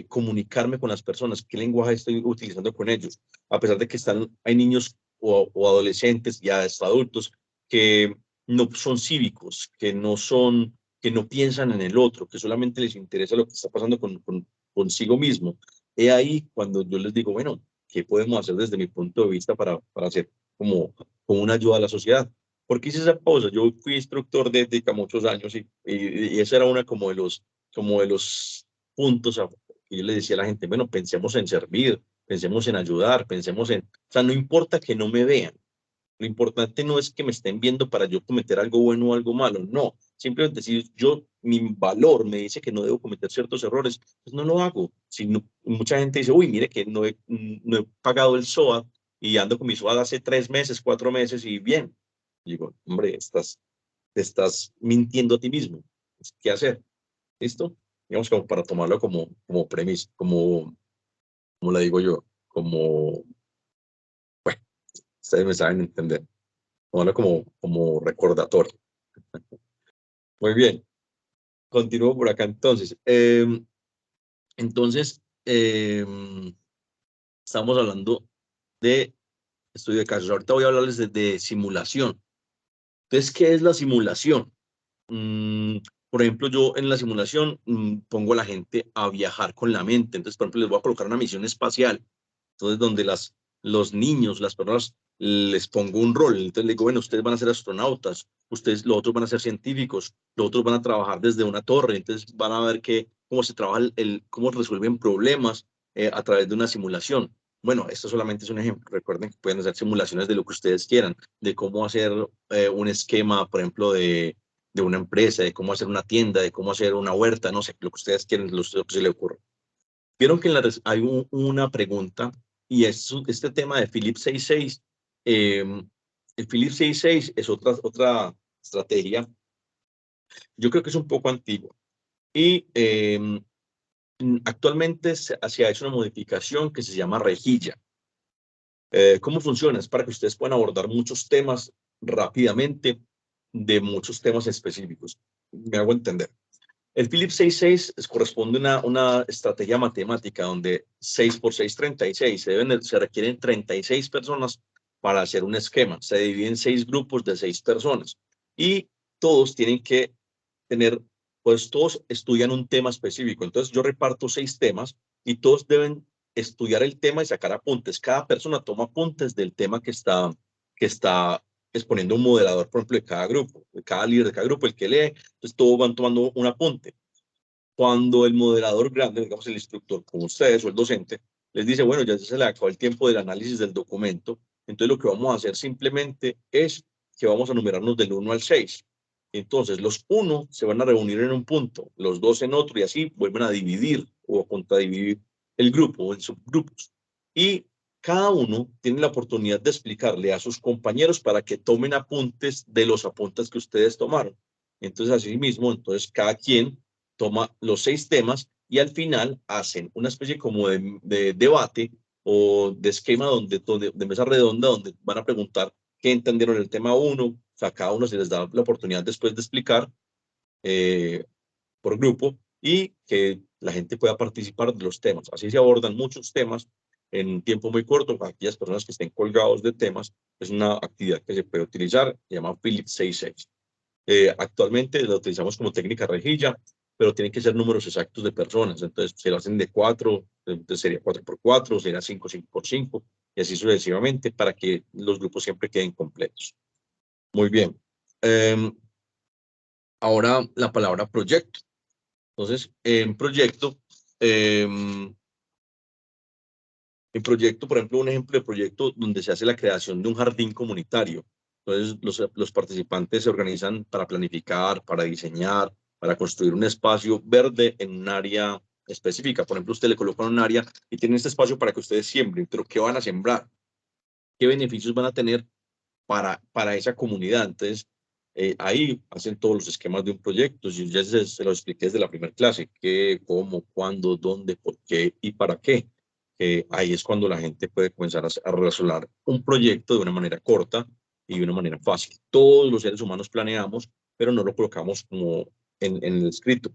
comunicarme con las personas? ¿Qué lenguaje estoy utilizando con ellos? A pesar de que hay niños o adolescentes y hasta adultos que no son cívicos, que no piensan en el otro, que solamente les interesa lo que está pasando consigo mismo. He ahí cuando yo les digo, bueno, ¿qué podemos hacer desde mi punto de vista para hacer como una ayuda a la sociedad? ¿Por qué hice esa pausa? Yo fui instructor de ética muchos años y esa era una como de los puntos que yo le decía a la gente, bueno, pensemos en servir, pensemos en ayudar, pensemos o sea, no importa que no me vean, lo importante no es que me estén viendo para yo cometer algo bueno o algo malo, no. Simplemente si mi valor me dice que no debo cometer ciertos errores, pues no lo hago. Si mucha gente dice, uy, mire que no he pagado el SOAT y ando con mi SOAT hace 3 meses, 4 meses y bien. Digo, hombre, te estás mintiendo a ti mismo. ¿Qué hacer? ¿Listo? Digamos como para tomarlo como premisa, como le digo yo, como, bueno, ustedes me saben entender, tomarlo como recordatorio. Muy bien, continúo por acá entonces. Entonces, estamos hablando de estudio de casos. Ahorita voy a hablarles de simulación. Entonces, ¿qué es la simulación? Por ejemplo, yo en la simulación pongo a la gente a viajar con la mente. Entonces, por ejemplo, les voy a colocar una misión espacial. Entonces, donde los niños, las personas, les pongo un rol. Entonces, les digo, bueno, ustedes van a ser astronautas, ustedes, los otros van a ser científicos, los otros van a trabajar desde una torre. Entonces, van a ver cómo se trabaja, cómo resuelven problemas a través de una simulación. Bueno, esto solamente es un ejemplo. Recuerden que pueden hacer simulaciones de lo que ustedes quieran, de cómo hacer un esquema, por ejemplo, de una empresa, de cómo hacer una tienda, de cómo hacer una huerta, no sé, lo que ustedes quieren, lo que se les ocurra. Vieron que hay una pregunta, y este tema de Philip 66. El Philip 66 es otra estrategia. Yo creo que es un poco antiguo. Y actualmente se ha hecho una modificación que se llama rejilla. ¿Cómo funciona? Es para que ustedes puedan abordar muchos temas rápidamente, de muchos temas específicos. Me hago entender. El Philip 66 corresponde a una estrategia matemática donde 6 por 6, 36. Se requieren 36 personas para hacer un esquema. Se divide en 6 grupos de 6 personas y todos tienen que tener, pues todos estudian un tema específico. Entonces yo reparto 6 temas y todos deben estudiar el tema y sacar apuntes. Cada persona toma apuntes del tema que está exponiendo un moderador, por ejemplo, de cada grupo, de cada líder de cada grupo, el que lee. Entonces todos van tomando un apunte. Cuando el moderador grande, digamos el instructor, como ustedes o el docente, les dice, bueno, ya se le acabó el tiempo del análisis del documento, entonces lo que vamos a hacer simplemente es que vamos a numerarnos del 1 al 6. Entonces, los 1 se van a reunir en un punto, los 2 en otro, y así vuelven a dividir o a contradividir el grupo en subgrupos. Y cada uno tiene la oportunidad de explicarle a sus compañeros para que tomen apuntes de los apuntes que ustedes tomaron. Entonces, así mismo, entonces cada quien toma los 6 temas y al final hacen una especie como de debate o de esquema de mesa redonda donde van a preguntar qué entendieron el tema 1. O sea, cada uno se les da la oportunidad después de explicar por grupo y que la gente pueda participar de los temas. Así se abordan muchos temas en un tiempo muy corto. Para aquellas personas que estén colgados de temas, es una actividad que se puede utilizar, se llama Philip 66. Actualmente lo utilizamos como técnica rejilla, pero tienen que ser números exactos de personas. Entonces, se lo hacen de 4, entonces sería 4 por 4, sería 5, 5 por 5, y así sucesivamente para que los grupos siempre queden completos. Muy bien. Ahora la palabra proyecto. Entonces, en proyecto, por ejemplo, un ejemplo de proyecto donde se hace la creación de un jardín comunitario. Entonces, los participantes se organizan para planificar, para diseñar, para construir un espacio verde en un área específica. Por ejemplo, usted le coloca un área y tiene este espacio para que ustedes siembren, pero ¿qué van a sembrar? ¿Qué beneficios van a tener para esa comunidad? Entonces, ahí hacen todos los esquemas de un proyecto. Yo ya se lo expliqué desde la primera clase: qué, cómo, cuándo, dónde, por qué y para qué. Ahí es cuando la gente puede comenzar a resolver un proyecto de una manera corta y de una manera fácil. Todos los seres humanos planeamos, pero no lo colocamos como en el escrito.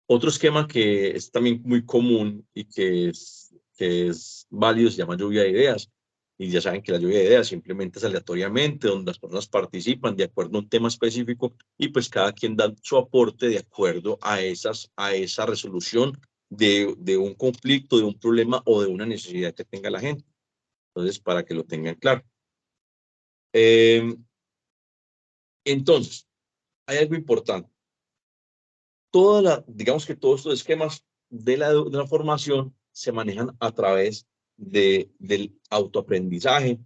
Otro esquema que es también muy común y que es válido se llama lluvia de ideas. Y ya saben que la lluvia de ideas simplemente es aleatoriamente, donde las personas participan de acuerdo a un tema específico y pues cada quien da su aporte de acuerdo a esa resolución de un conflicto, de un problema o de una necesidad que tenga la gente. Entonces, para que lo tengan claro. Entonces, hay algo importante. Digamos que todos estos esquemas de la formación se manejan a través del autoaprendizaje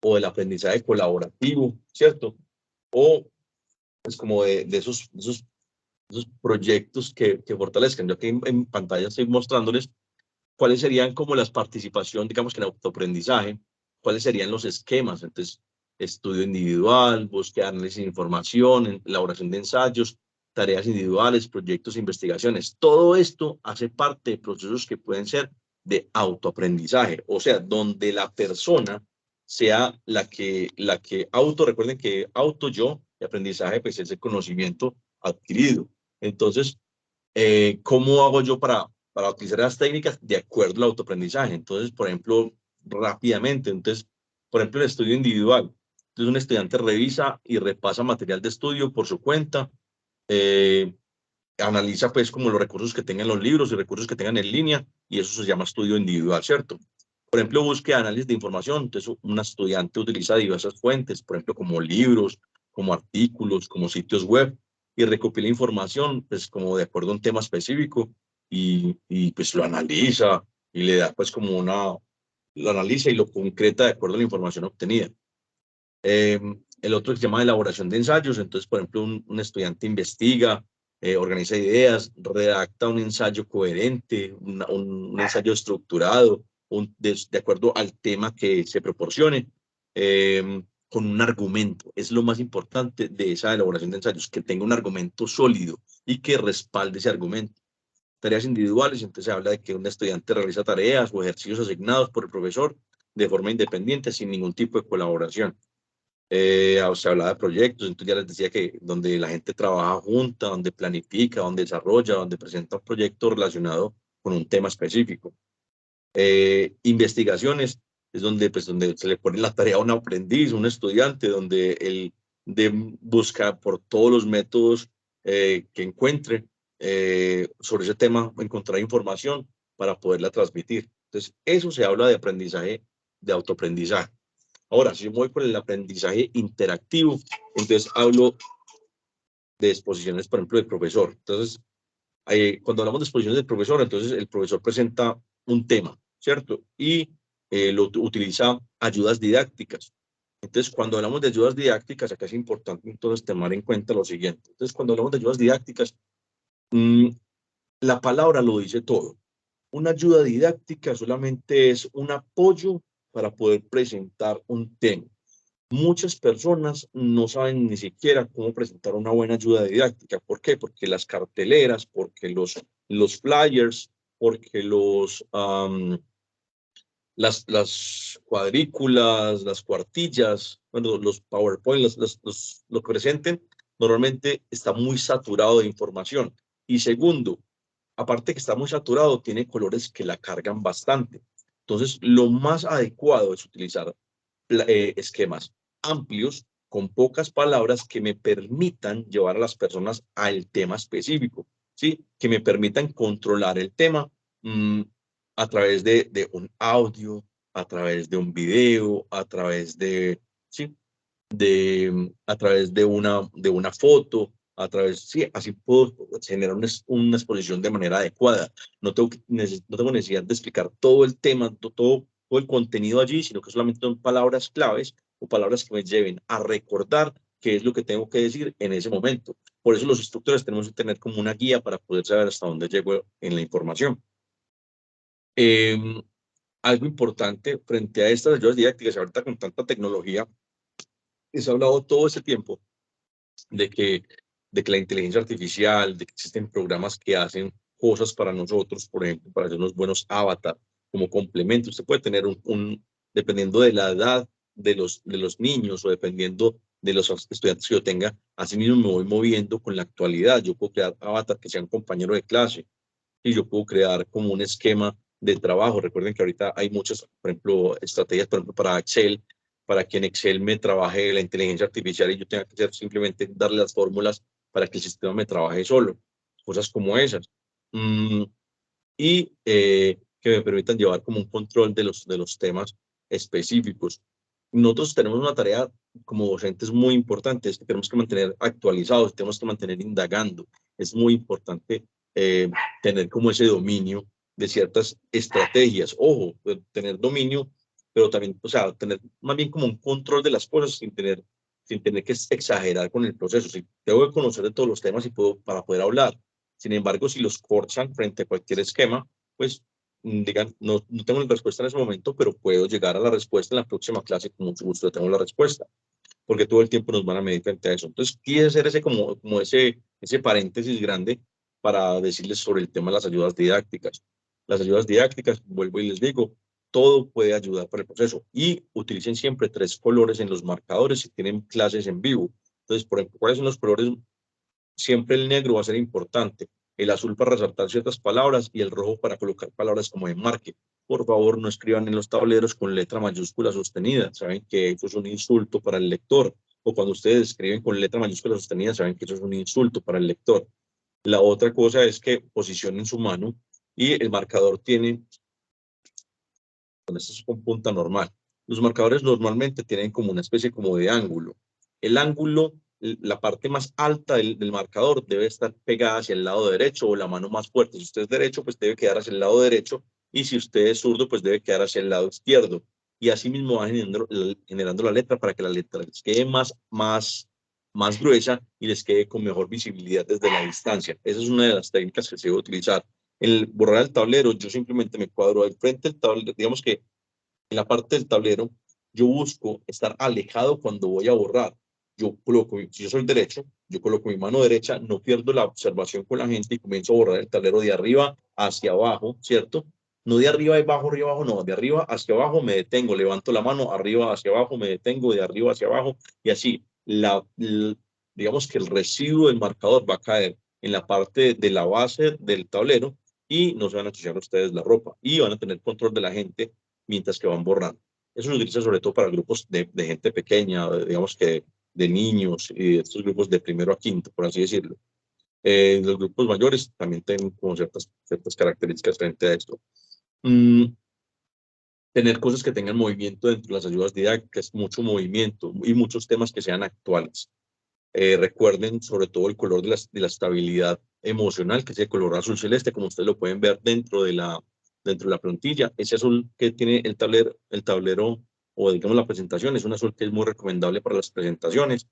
o del aprendizaje colaborativo, ¿cierto? O pues como de esos proyectos que fortalezcan. Yo aquí en pantalla estoy mostrándoles cuáles serían como las participaciones, digamos que en autoaprendizaje, cuáles serían los esquemas. Entonces, estudio individual, búsqueda de análisis de información, elaboración de ensayos, tareas individuales, proyectos e investigaciones. Todo esto hace parte de procesos que pueden ser de autoaprendizaje, o sea, donde la persona sea recuerden que yo, y aprendizaje, pues es el conocimiento adquirido. Entonces, ¿cómo hago yo para utilizar las técnicas? De acuerdo al autoaprendizaje. Entonces, por ejemplo, rápidamente, por ejemplo, el estudio individual. Entonces, un estudiante revisa y repasa material de estudio por su cuenta, analiza pues como los recursos que tengan los libros y recursos que tengan en línea, y eso se llama estudio individual, ¿cierto? Por ejemplo, búsqueda de análisis de información. Entonces, un estudiante utiliza diversas fuentes, por ejemplo, como libros, como artículos, como sitios web, y recopila información, pues, como de acuerdo a un tema específico, y pues lo analiza, y le da pues como lo analiza y lo concreta de acuerdo a la información obtenida. El otro se llama elaboración de ensayos. Entonces, por ejemplo, un estudiante investiga, organiza ideas, redacta un ensayo coherente, un ensayo estructurado, de acuerdo al tema que se proporcione, con un argumento. Es lo más importante de esa elaboración de ensayos, que tenga un argumento sólido y que respalde ese argumento. Tareas individuales. Entonces se habla de que un estudiante realiza tareas o ejercicios asignados por el profesor de forma independiente, sin ningún tipo de colaboración. Se hablaba de proyectos. Entonces ya les decía que donde la gente trabaja junta, donde planifica, donde desarrolla, donde presenta un proyecto relacionado con un tema específico. Investigaciones es donde se le pone la tarea a un aprendiz, un estudiante, donde él busca por todos los métodos que encuentre sobre ese tema, encontrar información para poderla transmitir. Entonces, eso se habla de aprendizaje, de autoaprendizaje. Ahora, si yo me voy por el aprendizaje interactivo, entonces hablo de exposiciones, por ejemplo, del profesor. Entonces, cuando hablamos de exposiciones del profesor, entonces el profesor presenta un tema, ¿cierto? Y utiliza ayudas didácticas. Entonces, cuando hablamos de ayudas didácticas, acá es importante entonces tomar en cuenta lo siguiente. Entonces, cuando hablamos de ayudas didácticas, la palabra lo dice todo. Una ayuda didáctica solamente es un apoyo para poder presentar un tema. Muchas personas no saben ni siquiera cómo presentar una buena ayuda didáctica. ¿Por qué? Porque las carteleras, porque los flyers, porque las cuadrículas, las cuartillas, bueno, los PowerPoint, lo que presenten, normalmente está muy saturado de información. Y segundo, aparte que está muy saturado, tiene colores que la cargan bastante. Entonces, lo más adecuado es utilizar esquemas amplios, con pocas palabras, que me permitan llevar a las personas al tema específico, ¿sí? Que me permitan controlar el tema a través de un audio, a través de un video, a través ¿sí? A través de una foto, sí, así puedo generar una exposición de manera adecuada. No tengo necesidad de explicar todo el tema, todo el contenido allí, sino que solamente son palabras claves o palabras que me lleven a recordar qué es lo que tengo que decir en ese momento. Por eso los instructores tenemos que tener como una guía para poder saber hasta dónde llego en la información. Algo importante frente a estas ayudas didácticas, ahorita con tanta tecnología, se ha hablado todo ese tiempo de que la inteligencia artificial, de que existen programas que hacen cosas para nosotros, por ejemplo, para hacer unos buenos avatar como complemento. Usted puede tener dependiendo de la edad de los niños o dependiendo de los estudiantes que yo tenga, así mismo me voy moviendo con la actualidad. Yo puedo crear avatar que sean compañeros de clase, y yo puedo crear como un esquema de trabajo. Recuerden que ahorita hay muchas, por ejemplo, estrategias, por ejemplo, para Excel, para que en Excel me trabaje la inteligencia artificial y yo tenga que hacer simplemente darle las fórmulas para que el sistema me trabaje solo. Cosas como esas. Y que me permitan llevar como un control de los temas específicos. Nosotros tenemos una tarea como docentes muy importante, es que tenemos que mantener actualizados, tenemos que mantener indagando. Es muy importante tener como ese dominio de ciertas estrategias. Ojo, tener dominio, pero también, o sea, tener más bien como un control de las cosas sin tener que exagerar con el proceso. Sí, tengo que conocer de todos los temas para poder hablar. Sin embargo, si los corchan frente a cualquier esquema, pues digan, no tengo la respuesta en ese momento, pero puedo llegar a la respuesta en la próxima clase, con mucho gusto tengo la respuesta. porque todo el tiempo nos van a medir frente a eso. Entonces, quise hacer ese paréntesis grande para decirles sobre el tema de las ayudas didácticas. Las ayudas didácticas, vuelvo y les digo, todo puede ayudar para el proceso. Y utilicen siempre 3 colores en los marcadores si tienen clases en vivo. Entonces, por ejemplo, ¿cuáles son los colores? Siempre el negro va a ser importante, el azul para resaltar ciertas palabras y el rojo para colocar palabras como enmarque. Por favor, no escriban en los tableros con letra mayúscula sostenida. Saben que eso es un insulto para el lector. O cuando ustedes escriben con letra mayúscula sostenida, saben que eso es un insulto para el lector. La otra cosa es que posicionen su mano y el marcador tiene, con esto es con punta normal. Los marcadores normalmente tienen como una especie como de ángulo. El ángulo, la parte más alta del marcador debe estar pegada hacia el lado derecho o la mano más fuerte. Si usted es derecho, pues debe quedar hacia el lado derecho y si usted es zurdo, pues debe quedar hacia el lado izquierdo. Y así mismo va generando la letra para que la letra les quede más gruesa y les quede con mejor visibilidad desde la distancia. Esa es una de las técnicas que se debe utilizar. El borrar el tablero, yo simplemente me cuadro al frente del tablero, digamos que en la parte del tablero, yo busco estar alejado cuando voy a borrar. Yo coloco, si yo soy derecho, yo coloco mi mano derecha, no pierdo la observación con la gente y comienzo a borrar el tablero de arriba hacia abajo, ¿cierto? No de arriba arriba abajo, no, de arriba hacia abajo me detengo, levanto la mano, arriba hacia abajo me detengo, de arriba hacia abajo, y así, digamos que el residuo del marcador va a caer en la parte de la base del tablero y no se van a ensuciar ustedes la ropa y van a tener control de la gente mientras que van borrando. Eso se utiliza sobre todo para grupos de gente pequeña, digamos que de niños y de estos grupos de primero a quinto, por así decirlo. Los grupos mayores también tienen como ciertas características frente a esto. Tener cosas que tengan movimiento dentro de las ayudas didácticas, mucho movimiento y muchos temas que sean actuales. Recuerden sobre todo el color de la estabilidad emocional, que es el color azul celeste, como ustedes lo pueden ver dentro de la plantilla. Ese azul que tiene el tablero o digamos la presentación, es un azul que es muy recomendable para las presentaciones.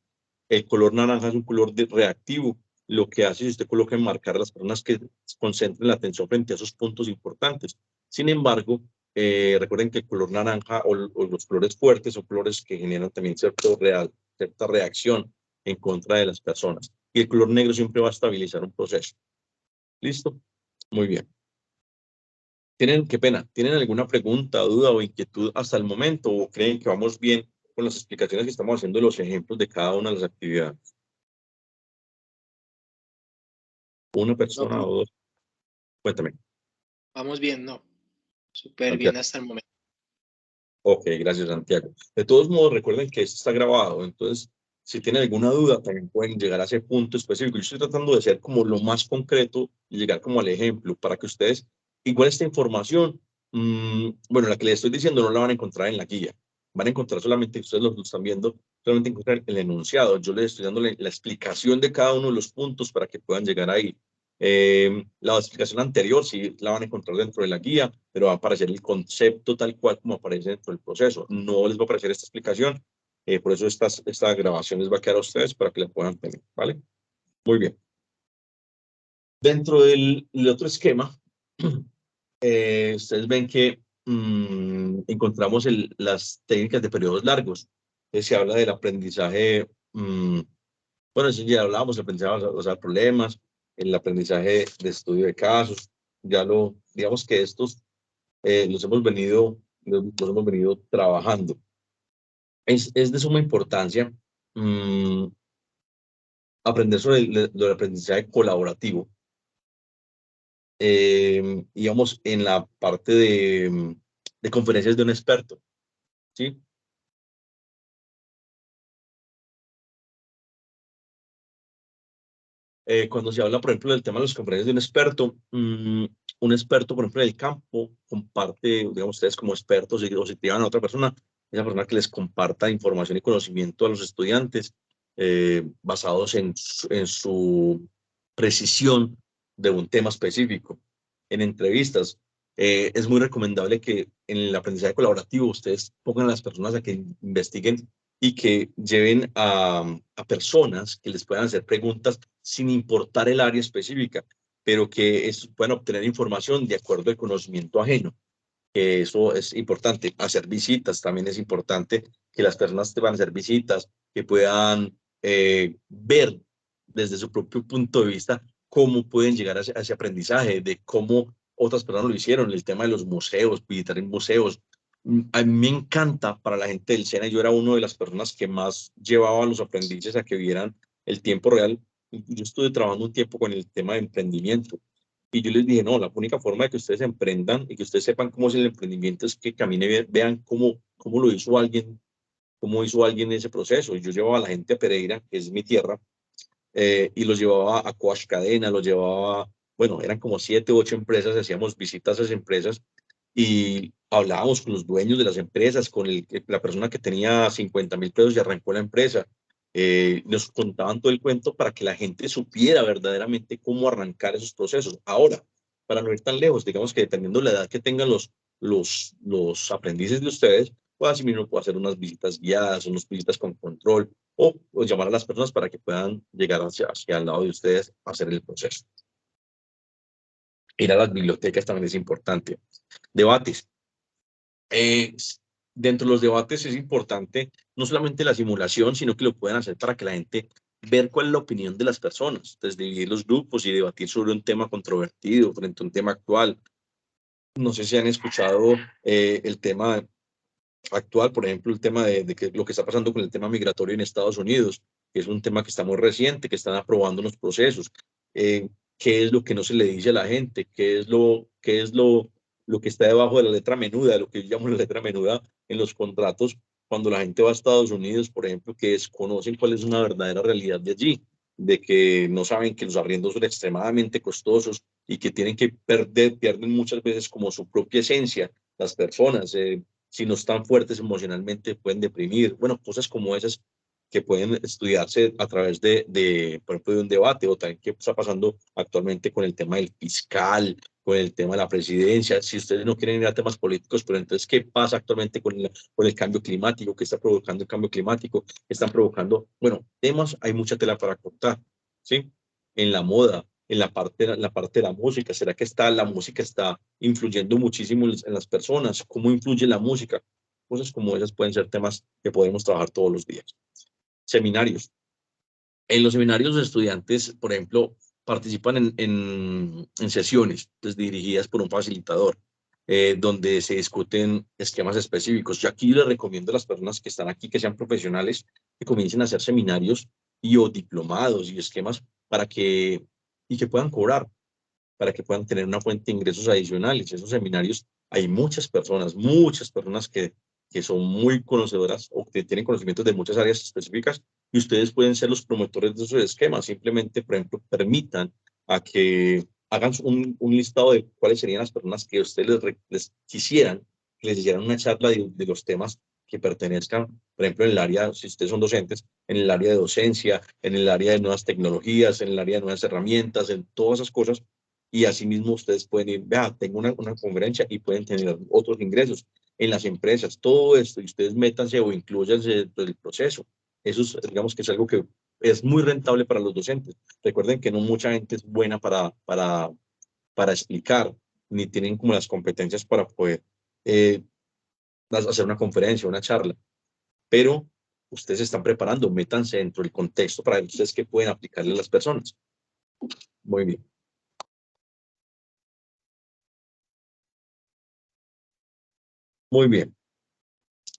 El color naranja es un color reactivo, lo que hace si usted coloca en marcar a las personas que concentren la atención frente a esos puntos importantes. Sin embargo, recuerden que el color naranja o los colores fuertes son colores que generan también cierta reacción en contra de las personas. Y el color negro siempre va a estabilizar un proceso. ¿Listo? Muy bien. Qué pena, ¿tienen alguna pregunta, duda o inquietud hasta el momento o creen que vamos bien con las explicaciones que estamos haciendo de los ejemplos de cada una de las actividades? Una persona o dos. Cuéntame. Vamos bien, ¿no? Súper Santiago. bien hasta el momento. Ok, gracias, Santiago. De todos modos, recuerden que esto está grabado, entonces, si tienen alguna duda, también pueden llegar a ese punto específico. Yo estoy tratando de ser como lo más concreto y llegar como al ejemplo para que ustedes, igual esta información, bueno, la que les estoy diciendo no la van a encontrar en la guía. Van a encontrar solamente, ustedes lo están viendo, solamente encontrar el enunciado. Yo les estoy dando la explicación de cada uno de los puntos para que puedan llegar ahí. La explicación anterior sí la van a encontrar dentro de la guía, pero va a aparecer el concepto tal cual como aparece dentro del proceso. No les va a aparecer esta explicación, por eso esta grabación les va a quedar a ustedes para que la puedan tener, ¿vale? Muy bien. Dentro del otro esquema, ustedes ven que encontramos las técnicas de periodos largos. Se habla del aprendizaje, bueno, sí, ya hablábamos del aprendizaje de resolver problemas, el aprendizaje de estudio de casos, digamos que estos los hemos venido trabajando. Es de suma importancia aprender sobre el aprendizaje colaborativo. Digamos, en la parte de conferencias de un experto, ¿sí? Cuando se habla, por ejemplo, del tema de las conferencias de un experto, por ejemplo, del campo, comparte, digamos, ustedes como expertos, o si te llevan a otra persona, esa persona que les comparta información y conocimiento a los estudiantes basados en su precisión de un tema específico. En entrevistas, es muy recomendable que en el aprendizaje colaborativo ustedes pongan a las personas a que investiguen y que lleven a personas que les puedan hacer preguntas sin importar el área específica, pero que puedan obtener información de acuerdo al conocimiento ajeno. Eso es importante. Hacer visitas también es importante, que las personas te van a hacer visitas, que puedan ver desde su propio punto de vista cómo pueden llegar a ese aprendizaje, de cómo otras personas lo hicieron, el tema de los museos, visitar en museos. A mí me encanta para la gente del SENA, yo era una de las personas que más llevaba a los aprendices a que vieran el tiempo real. Yo estuve trabajando un tiempo con el tema de emprendimiento y yo les dije, no, la única forma de que ustedes emprendan y que ustedes sepan cómo es el emprendimiento es que caminen, vean cómo lo hizo alguien, cómo hizo alguien ese proceso. Y yo llevaba a la gente a Pereira, que es mi tierra, y los llevaba a Coach Cadena, los llevaba, bueno, eran como 7 u 8 empresas, hacíamos visitas a esas empresas y hablábamos con los dueños de las empresas, con la persona que tenía 50.000 pesos y arrancó la empresa. Nos contaban todo el cuento para que la gente supiera verdaderamente cómo arrancar esos procesos. Ahora, para no ir tan lejos, digamos que dependiendo de la edad que tengan los aprendices de ustedes, pues así mismo puede hacer unas visitas guiadas, unas visitas con control, o llamar a las personas para que puedan llegar hacia el lado de ustedes a hacer el proceso. Ir a las bibliotecas también es importante. Debates. Dentro de los debates es importante no solamente la simulación, sino que lo pueden hacer para que la gente ver cuál es la opinión de las personas, entonces dividir los grupos y debatir sobre un tema controvertido frente a un tema actual. No sé si han escuchado el tema actual, por ejemplo, el tema de lo que está pasando con el tema migratorio en Estados Unidos, que es un tema que está muy reciente, que están aprobando unos procesos. ¿Qué es lo que no se le dice a la gente? ¿Qué es lo que está debajo de la letra menuda, lo que yo llamo la letra menuda en los contratos, cuando la gente va a Estados Unidos, por ejemplo, que desconocen cuál es una verdadera realidad de allí, de que no saben que los arriendos son extremadamente costosos y que tienen que pierden muchas veces como su propia esencia las personas. Si no están fuertes emocionalmente, pueden deprimir. Bueno, cosas como esas que pueden estudiarse a través por ejemplo, de un debate, o también qué está pasando actualmente con el tema del fiscal, con el tema de la presidencia. Si ustedes no quieren ir a temas políticos, pero entonces, ¿qué pasa actualmente con el cambio climático? ¿Qué está provocando el cambio climático? ¿Qué están provocando? Bueno, temas, hay mucha tela para cortar, ¿sí? En la moda, en la parte de la música. ¿Será que la música está influyendo muchísimo en las personas? ¿Cómo influye la música? Cosas como esas pueden ser temas que podemos trabajar todos los días. Seminarios. En los seminarios los estudiantes, por ejemplo, participan en sesiones dirigidas por un facilitador, donde se discuten esquemas específicos. Yo aquí les recomiendo a las personas que están aquí, que sean profesionales, que comiencen a hacer seminarios o diplomados y esquemas y que puedan cobrar, para que puedan tener una fuente de ingresos adicionales. Esos seminarios, hay muchas personas que son muy conocedoras o que tienen conocimientos de muchas áreas específicas, y ustedes pueden ser los promotores de esos esquemas. Simplemente, por ejemplo, permitan a que hagan un listado de cuáles serían las personas que ustedes les quisieran que les hicieran una charla de los temas que pertenezcan, por ejemplo, en el área, si ustedes son docentes, en el área de docencia, en el área de nuevas tecnologías, en el área de nuevas herramientas, en todas esas cosas. Y asimismo ustedes pueden ir, vea, tengo una conferencia, y pueden tener otros ingresos en las empresas, todo esto, y ustedes métanse o incluyanse dentro del proceso. Eso es, digamos que es algo que es muy rentable para los docentes. Recuerden que no mucha gente es buena para explicar, ni tienen como las competencias para poder hacer una conferencia, una charla, pero ustedes se están preparando, métanse dentro del contexto para ver ustedes qué pueden aplicarle a las personas. Muy bien. Muy bien.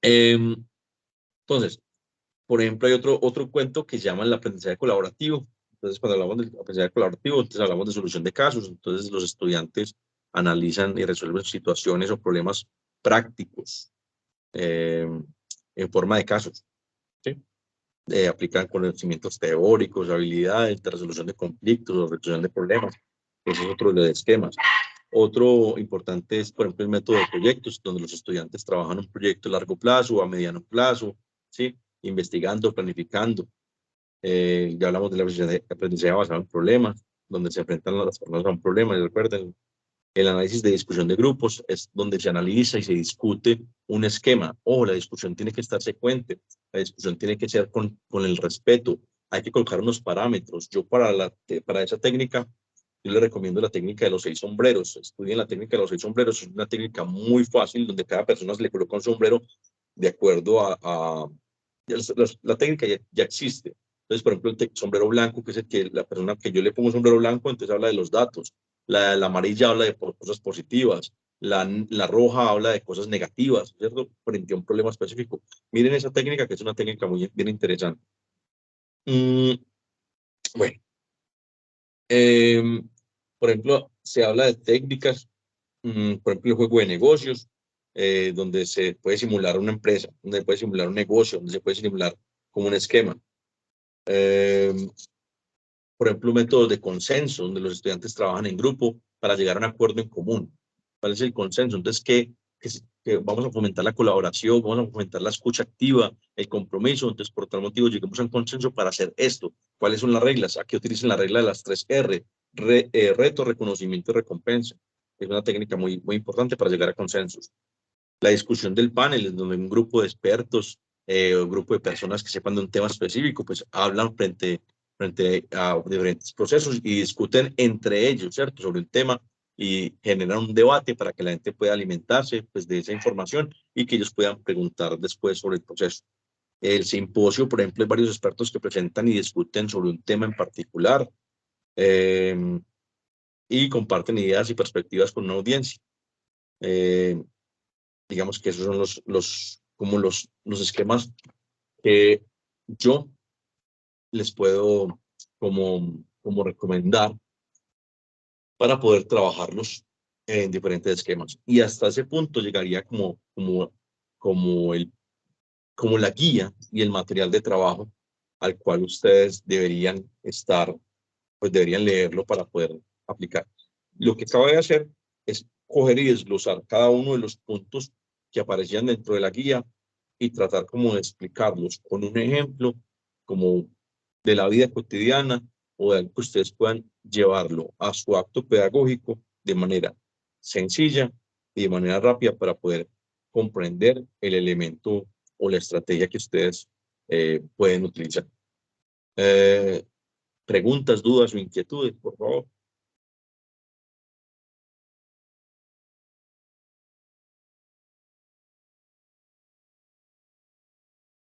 Entonces, por ejemplo, hay otro cuento que se llama el aprendizaje colaborativo. Entonces, cuando hablamos del aprendizaje colaborativo, entonces hablamos de solución de casos. Entonces, los estudiantes analizan y resuelven situaciones o problemas prácticos en forma de casos, ¿sí? Aplican conocimientos teóricos, habilidades de resolución de conflictos o resolución de problemas. Ese es otro de los esquemas. Otro importante es, por ejemplo, el método de proyectos, donde los estudiantes trabajan un proyecto a largo plazo o a mediano plazo, ¿sí? Investigando, planificando. Ya hablamos del aprendizaje basado en problemas, donde se enfrentan las personas a un problema. Y recuerden, el análisis de discusión de grupos es donde se analiza y se discute un esquema. La discusión tiene que estar secuente, la discusión tiene que ser con el respeto. Hay que colocar unos parámetros. Yo para esa técnica, yo les recomiendo la técnica de los 6 sombreros. Estudien la técnica de los 6 sombreros. Es una técnica muy fácil, donde cada persona se le coloca un sombrero de acuerdo la técnica ya existe. Entonces, por ejemplo, el sombrero blanco, que es la persona que yo le pongo sombrero blanco, entonces habla de los datos. La amarilla habla de cosas positivas. La roja habla de cosas negativas, ¿cierto? Frente a un problema específico. Miren esa técnica, que es una técnica muy bien interesante. Bueno, por ejemplo, se habla de técnicas, por ejemplo, el juego de negocios, donde se puede simular una empresa, donde se puede simular un negocio, donde se puede simular como un esquema. Por ejemplo, métodos de consenso, donde los estudiantes trabajan en grupo para llegar a un acuerdo en común. ¿Cuál es el consenso? Entonces, que vamos a fomentar la colaboración, vamos a fomentar la escucha activa, el compromiso. Entonces, por tal motivo, llegamos a un consenso para hacer esto. ¿Cuáles son las reglas? Aquí utilicen la regla de las 3 R, reto, reconocimiento y recompensa. Es una técnica muy importante para llegar a consensos. La discusión del panel, es donde un grupo de expertos, un grupo de personas que sepan de un tema específico, pues hablan frente a diferentes procesos y discuten entre ellos, ¿cierto?, sobre el tema, y generan un debate para que la gente pueda alimentarse, pues, de esa información y que ellos puedan preguntar después sobre el proceso. El simposio, por ejemplo, hay varios expertos que presentan y discuten sobre un tema en particular, y comparten ideas y perspectivas con una audiencia. Digamos que esos son los esquemas que yo les puedo como recomendar para poder trabajarlos en diferentes esquemas. Y hasta ese punto llegaría como la guía y el material de trabajo al cual ustedes deberían deberían leerlo para poder aplicar. Lo que acabo de hacer es coger y desglosar cada uno de los puntos que aparecían dentro de la guía y tratar como de explicarlos con un ejemplo como de la vida cotidiana, o de algo que ustedes puedan llevarlo a su acto pedagógico de manera sencilla y de manera rápida para poder comprender el elemento o la estrategia que ustedes pueden utilizar. Preguntas, dudas o inquietudes, por favor.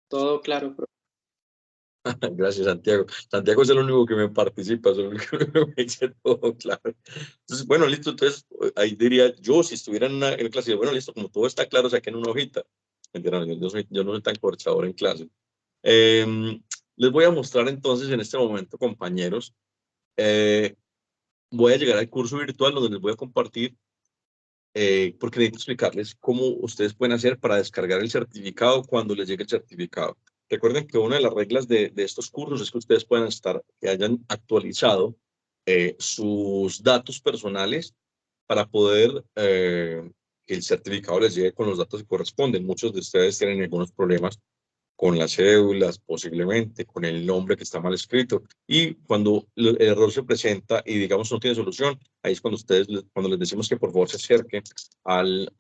Todo claro, profe. Gracias, Santiago. Santiago es el único que me participa, es el único que me dice todo claro. Entonces, bueno, listo. Entonces, ahí diría yo, si estuviera en clase, bueno, listo, como todo está claro, saquen una hojita. Mentira, yo no soy tan corchador en clase. Les voy a mostrar entonces en este momento, compañeros, voy a llegar al curso virtual donde les voy a compartir, porque necesito explicarles cómo ustedes pueden hacer para descargar el certificado cuando les llegue el certificado. Recuerden que una de las reglas de estos cursos es que ustedes puedan que hayan actualizado sus datos personales para poder que el certificado les llegue con los datos que corresponden. Muchos de ustedes tienen algunos problemas con las cédulas, posiblemente, con el nombre que está mal escrito. Y cuando el error se presenta y, digamos, no tiene solución, ahí es cuando les decimos que por favor se acerquen al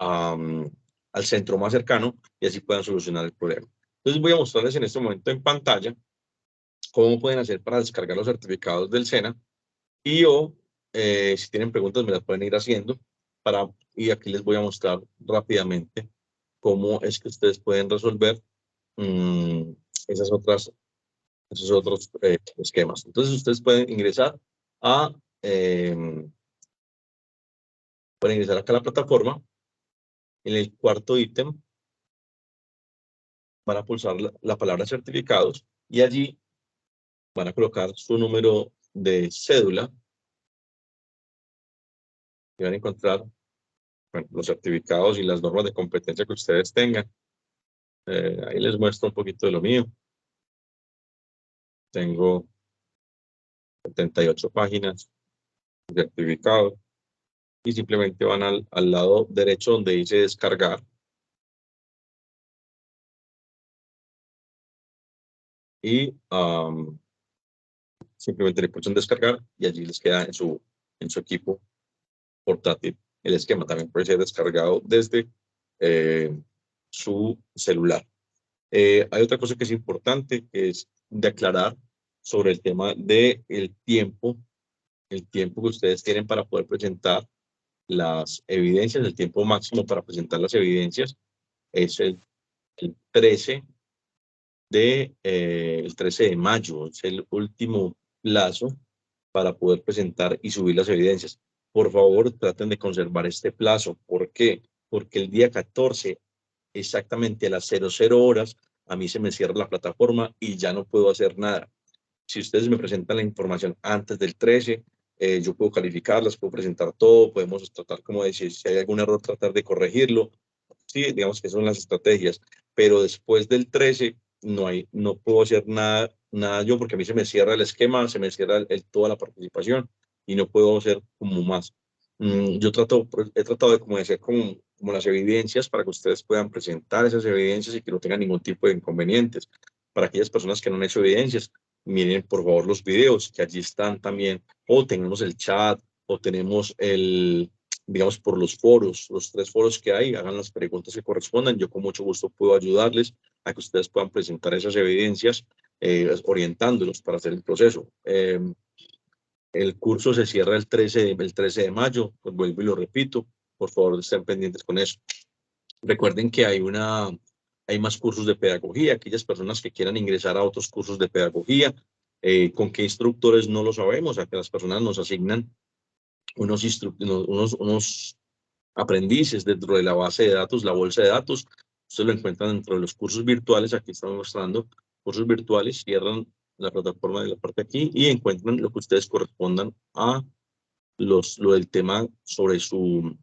centro más cercano y así puedan solucionar el problema. Entonces voy a mostrarles en este momento en pantalla cómo pueden hacer para descargar los certificados del SENA, y si tienen preguntas me las pueden ir haciendo, y aquí les voy a mostrar rápidamente cómo es que ustedes pueden resolver esos otros esquemas. Entonces ustedes pueden ingresar acá a la plataforma. En el cuarto ítem van a pulsar la palabra certificados y allí van a colocar su número de cédula y van a encontrar, bueno, los certificados y las normas de competencia que ustedes tengan. Ahí les muestro un poquito de lo mío. Tengo 78 páginas de certificados y simplemente van al lado derecho donde dice descargar y simplemente le pulsan descargar y allí les queda en su equipo portátil el esquema. También puede ser descargado desde su celular. Hay otra cosa que es importante, que es de aclarar sobre el tema del tiempo que ustedes tienen para poder presentar las evidencias. El tiempo máximo para presentar las evidencias es el 13 de el 13 de mayo. Es el último plazo para poder presentar y subir las evidencias. Por favor, traten de conservar este plazo. ¿Por qué? Porque el día 14, exactamente a las 00 horas, a mí se me cierra la plataforma y ya no puedo hacer nada. Si ustedes me presentan la información antes del 13, yo puedo calificarlas, puedo presentar todo, podemos tratar como decir, si hay algún error, tratar de corregirlo. Sí, digamos que son las estrategias, pero después del 13 no puedo hacer nada yo porque a mí se me cierra el esquema, se me cierra toda la participación y no puedo hacer como más. Yo he tratado de como hacer como las evidencias para que ustedes puedan presentar esas evidencias y que no tengan ningún tipo de inconvenientes. Para aquellas personas que no han hecho evidencias, miren por favor los videos que allí están también, o tenemos el chat, o tenemos digamos, por los foros, los 3 foros que hay, hagan las preguntas que correspondan. Yo con mucho gusto puedo ayudarles a que ustedes puedan presentar esas evidencias, orientándolos para hacer el proceso. El curso se cierra el 13 de mayo, pues vuelvo y lo repito, por favor estén pendientes con eso. Recuerden que hay más cursos de pedagogía, aquellas personas que quieran ingresar a otros cursos de pedagogía, con qué instructores no lo sabemos, a que las personas nos asignan unos aprendices dentro de la base de datos, la bolsa de datos. Ustedes lo encuentran dentro de los cursos virtuales. Aquí estamos mostrando cursos virtuales. Cierran la plataforma de la parte aquí y encuentran lo que ustedes correspondan a lo del tema sobre su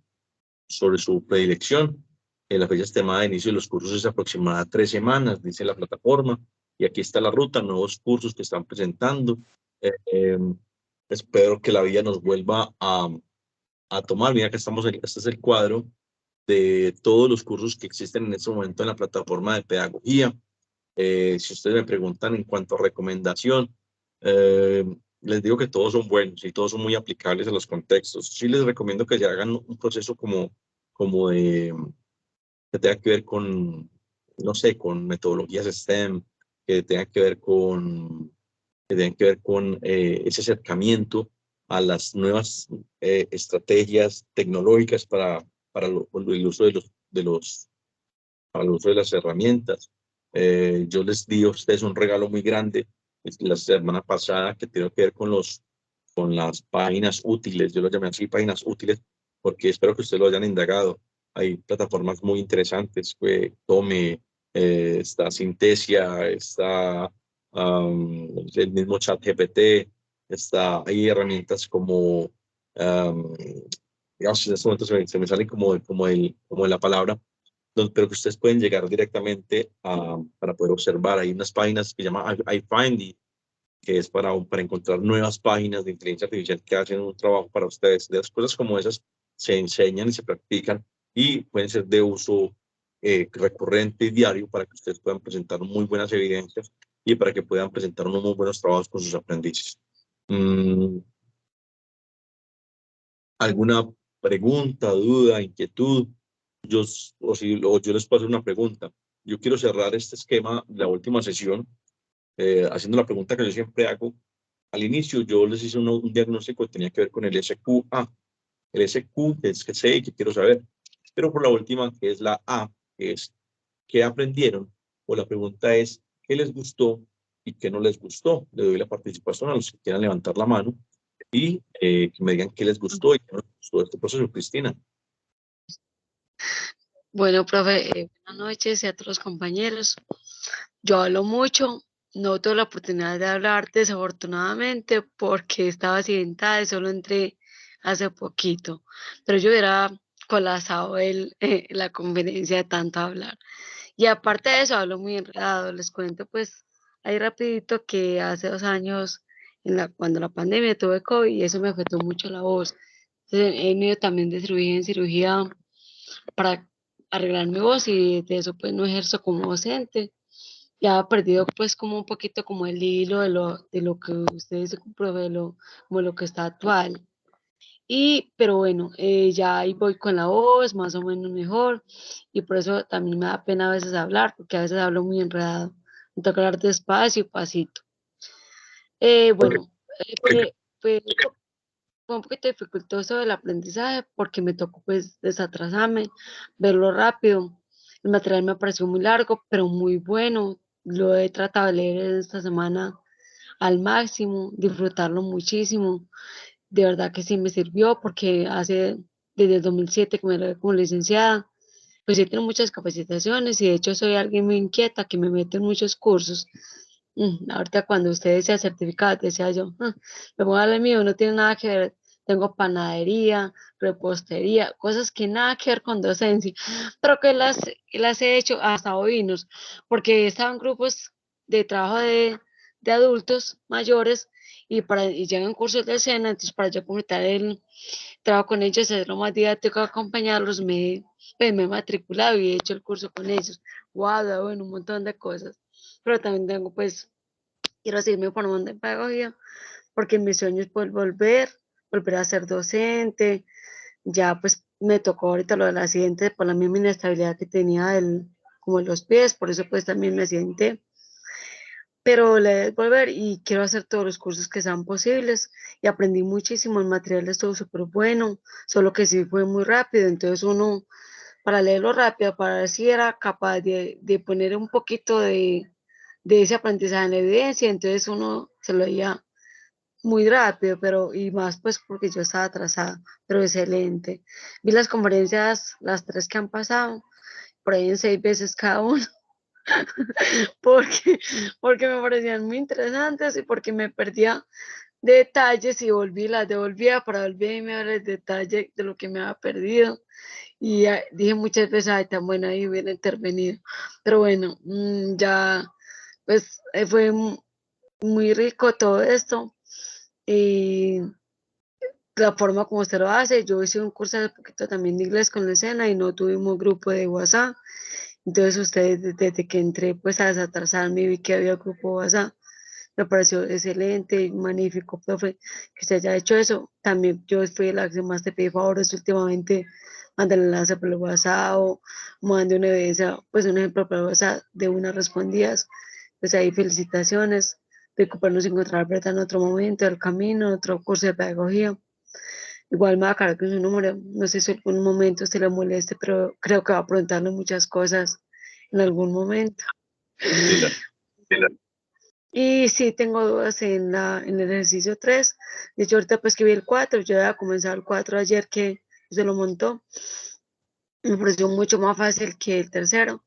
predilección. La fecha estimada de inicio de los cursos es aproximada a 3 semanas, dice la plataforma. Y aquí está la ruta, nuevos cursos que están presentando. Espero que la vida nos vuelva a tomar. Mira que este es el cuadro de todos los cursos que existen en este momento en la plataforma de pedagogía. Si ustedes me preguntan en cuanto a recomendación, les digo que todos son buenos y todos son muy aplicables a los contextos. Sí les recomiendo que se hagan un proceso como que tenga que ver con, no sé, con metodologías STEM, que tenga que ver con ese acercamiento a las nuevas estrategias tecnológicas para el uso para el uso de las herramientas. Yo les di a ustedes un regalo muy grande la semana pasada que tiene que ver con las páginas útiles. Yo lo llamé así, páginas útiles, porque espero que ustedes lo hayan indagado. Hay plataformas muy interesantes, Tome, está Synthesia, está el mismo ChatGPT, hay herramientas como, digamos, en este momento se me sale como la palabra, pero que ustedes pueden llegar directamente para poder observar. Hay unas páginas que se llaman iFindy, que es para encontrar nuevas páginas de inteligencia artificial que hacen un trabajo para ustedes. De las cosas como esas se enseñan y se practican y pueden ser de uso recurrente y diario para que ustedes puedan presentar muy buenas evidencias y para que puedan presentar unos muy buenos trabajos con sus aprendices. ¿Alguna pregunta, duda, inquietud? Yo les puedo hacer una pregunta. Yo quiero cerrar este esquema, la última sesión, haciendo la pregunta que yo siempre hago. Al inicio yo les hice un diagnóstico que tenía que ver con el SQA. El SQ, que es que sé y que quiero saber. Pero por la última, que es la A, que es ¿qué aprendieron? O la pregunta es ¿qué les gustó y qué no les gustó? Le doy la participación a los que quieran levantar la mano y que me digan qué les gustó y qué no les gustó de este proceso. Cristina. Bueno, profe, buenas noches y a todos los compañeros. Yo hablo mucho, no tuve la oportunidad de hablar desafortunadamente porque estaba accidentada y solo entré hace poquito, pero yo hubiera colapsado la conferencia de tanto hablar. Y aparte de eso, hablo muy enredado. Les cuento pues ahí rapidito que hace 2 años, cuando la pandemia tuve COVID y eso me afectó mucho la voz. Entonces, he ido también de cirugía en cirugía para arreglar mi voz y de eso pues no ejerzo como docente. Ya he perdido pues como un poquito como el hilo de lo que ustedes se como lo que está actual. Pero bueno, ya ahí voy con la voz más o menos mejor y por eso también me da pena a veces hablar porque a veces hablo muy enredado. Me toca hablar despacio, pasito. Bueno, fue un poquito dificultoso el aprendizaje porque me tocó pues desatrasarme, verlo rápido. El material me pareció muy largo, pero muy bueno. lo he tratado de leer esta semana al máximo, disfrutarlo muchísimo. De verdad que sí me sirvió porque desde el 2007 que me gradué como licenciada, pues sí tengo muchas capacitaciones y de hecho soy alguien muy inquieta que me mete en muchos cursos. Ahorita cuando usted decía certificado, decía yo, me voy a darle mío, no tiene nada que ver, tengo panadería, repostería, cosas que nada que ver con docencia, pero que las he hecho hasta ovinos, porque estaban grupos de trabajo de adultos mayores y llegan cursos de escena, entonces para yo completar el trabajo con ellos, hacerlo más didáctico, acompañarlos, pues, me he matriculado y he hecho el curso con ellos, wow, bueno, un montón de cosas, pero también tengo pues, quiero seguirme formando en pedagogía, porque mi sueño es poder volver a ser docente, ya pues me tocó ahorita lo del accidente por la misma inestabilidad que tenía como en los pies, por eso pues también me accidenté, pero le voy a volver y quiero hacer todos los cursos que sean posibles y aprendí muchísimo, el material estuvo súper bueno, solo que sí fue muy rápido, entonces uno para leerlo rápido, para ver si era capaz de poner un poquito de ese aprendizaje en la evidencia, entonces uno se lo leía muy rápido, pero y más pues porque yo estaba atrasada, pero excelente. Vi las conferencias, las 3 que han pasado, por ahí en 6 veces cada uno, porque, porque me parecían muy interesantes y porque me perdía detalles y las devolvía para volver y me dar el detalle de lo que me había perdido. Y dije muchas veces, ay, tan buena ahí hubiera intervenido. Pero bueno, ya pues fue muy rico todo esto. Y la forma como usted lo hace, yo hice un curso hace poquito también de inglés con la escena y no tuvimos grupo de WhatsApp. Entonces ustedes desde que entré pues a desatrasarme y vi que había grupo WhatsApp, me pareció excelente, magnífico, profe, que usted haya hecho eso. También yo fui la que más te pedí favores últimamente, mandé el enlace por el WhatsApp o mandé una evidencia, pues un ejemplo por el WhatsApp de unas respondidas. Pues ahí felicitaciones, recuperarnos y encontrar verdad en otro momento del camino, otro curso de pedagogía. Igual me va a cargar con su número, no sé si en algún momento se le moleste, pero creo que va a preguntarle muchas cosas en algún momento. Tranquila. Y sí, tengo dudas en el ejercicio 3. De hecho, ahorita pues que vi el 4, yo había comenzado el 4 ayer que se lo montó. Me pareció mucho más fácil que el tercero.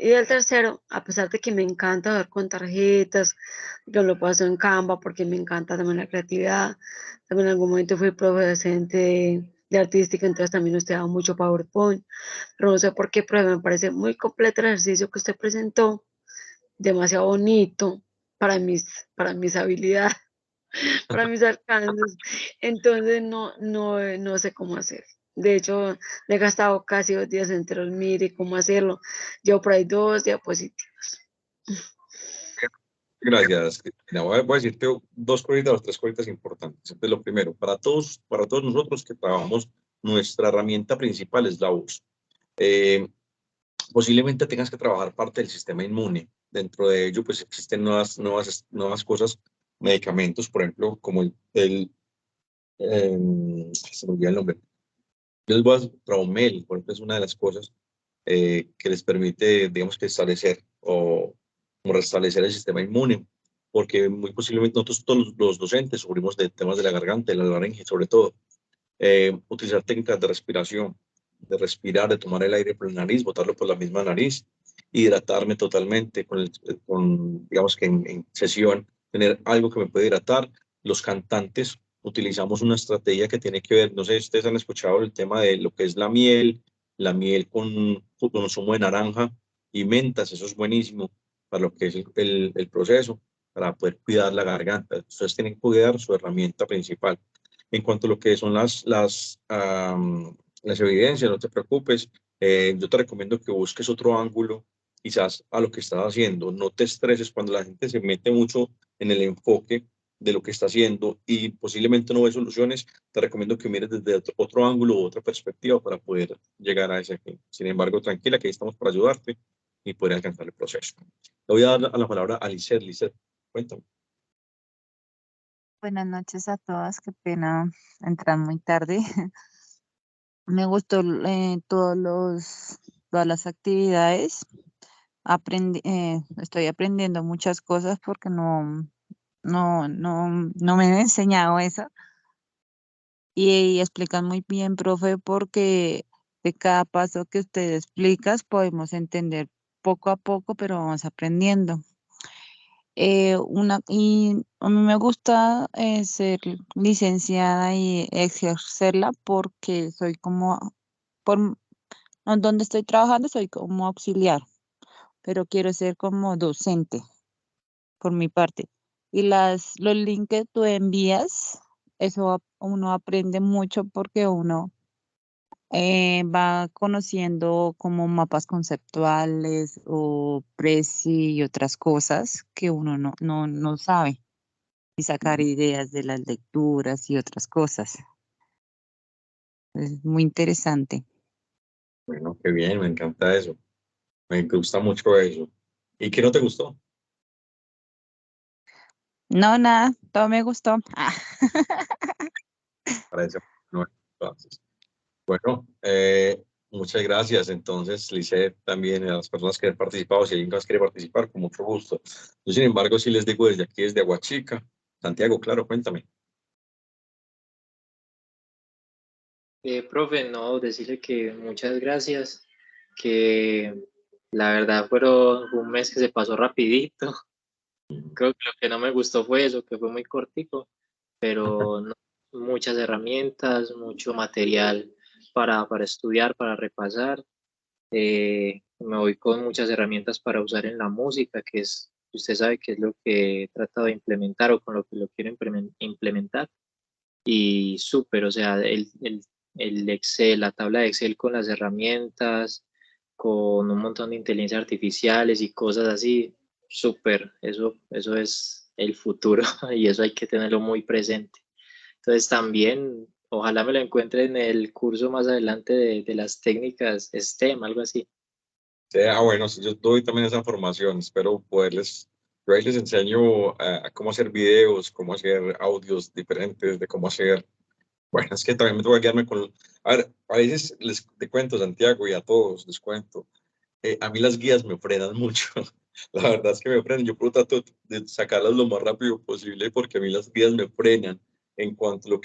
Y el tercero, a pesar de que me encanta ver con tarjetas, yo lo puedo hacer en Canva porque me encanta también la creatividad. También en algún momento fui profe docente de artística, entonces también usted da mucho PowerPoint. Pero no sé por qué, pero me parece muy completo el ejercicio que usted presentó, demasiado bonito para mis habilidades, para mis alcances. Entonces no sé cómo hacer. De hecho, le he gastado casi 2 días enteros, mire cómo hacerlo. Yo por ahí 2 diapositivas. Gracias, Cristina. Voy a decirte 2 cositas o 3 cositas importantes. Entonces, lo primero, para todos nosotros que trabajamos, nuestra herramienta principal es la voz. Posiblemente tengas que trabajar parte del sistema inmune. Dentro de ello, pues existen nuevas cosas, medicamentos, por ejemplo, como se me olvidó el nombre. El Traumel, por ejemplo, es una de las cosas que les permite, digamos, que establecer o como restablecer el sistema inmune, porque muy posiblemente nosotros todos los docentes sufrimos de temas de la garganta, de la laringe, sobre todo. Utilizar técnicas de respiración, de respirar, de tomar el aire por la nariz, botarlo por la misma nariz, hidratarme totalmente digamos que en sesión, tener algo que me puede hidratar. Los cantantes utilizamos una estrategia que tiene que ver, no sé si ustedes han escuchado el tema de lo que es la miel con zumo de naranja y mentas, eso es buenísimo para lo que es el proceso, para poder cuidar la garganta. Ustedes tienen que cuidar su herramienta principal. En cuanto a lo que son las evidencias, no te preocupes. Yo te recomiendo que busques otro ángulo, quizás a lo que estás haciendo. No te estreses cuando la gente se mete mucho en el enfoque de lo que está haciendo y posiblemente no ve soluciones. Te recomiendo que mires desde otro ángulo u otra perspectiva para poder llegar a ese fin. Sin embargo, tranquila, que ahí estamos para ayudarte y poder alcanzar el proceso. Le voy a dar la palabra a Lisette. Lisette, cuéntame. Buenas noches a todas, qué pena entrar muy tarde. Me gustó todas las actividades. estoy aprendiendo muchas cosas porque no me han enseñado eso. Y explican muy bien, profe, porque de cada paso que usted explicas podemos entender poco a poco, pero vamos aprendiendo. Y a mí me gusta ser licenciada y ejercerla porque soy como, por donde estoy trabajando soy como auxiliar, pero quiero ser como docente por mi parte. Y los links que tú envías, uno aprende mucho porque uno va conociendo como mapas conceptuales o Prezi y otras cosas que uno no sabe y sacar ideas de las lecturas y otras cosas. Es muy interesante. Bueno, qué bien, me encanta eso. Me gusta mucho eso. ¿Y qué no te gustó? No, nada, todo me gustó. Para ese, no, entonces. Bueno, muchas gracias. Entonces, Lisset, también a las personas que han participado, si alguien más quiere participar, con mucho gusto. Yo, sin embargo, sí les digo desde aquí, desde Aguachica. Santiago, claro, cuéntame. Profe, no, decirle que muchas gracias, que la verdad fue un mes que se pasó rapidito. Creo que lo que no me gustó fue eso, que fue muy cortico, pero no, muchas herramientas, mucho material para estudiar, para repasar. Me voy con muchas herramientas para usar en la música, que es, usted sabe que es lo que he tratado de implementar o con lo que lo quiero implementar. Y súper, o sea, el Excel, la tabla de Excel con las herramientas, con un montón de inteligencias artificiales y cosas así, súper, eso es el futuro y eso hay que tenerlo muy presente. Entonces también, ojalá me lo encuentre en el curso más adelante de las técnicas STEM, algo así. Sí, bueno, sí, yo doy también esa formación. Espero poderles, yo ahí les enseño a cómo hacer videos, cómo hacer audios diferentes, de cómo hacer. Bueno, es que también me tengo que quedarme con. A ver, a veces les te cuento, Santiago, y a todos les cuento. A mí las guías me frenan mucho. La verdad es que me frenan. Yo trato de sacarlas lo más rápido posible porque a mí las guías me frenan en cuanto a lo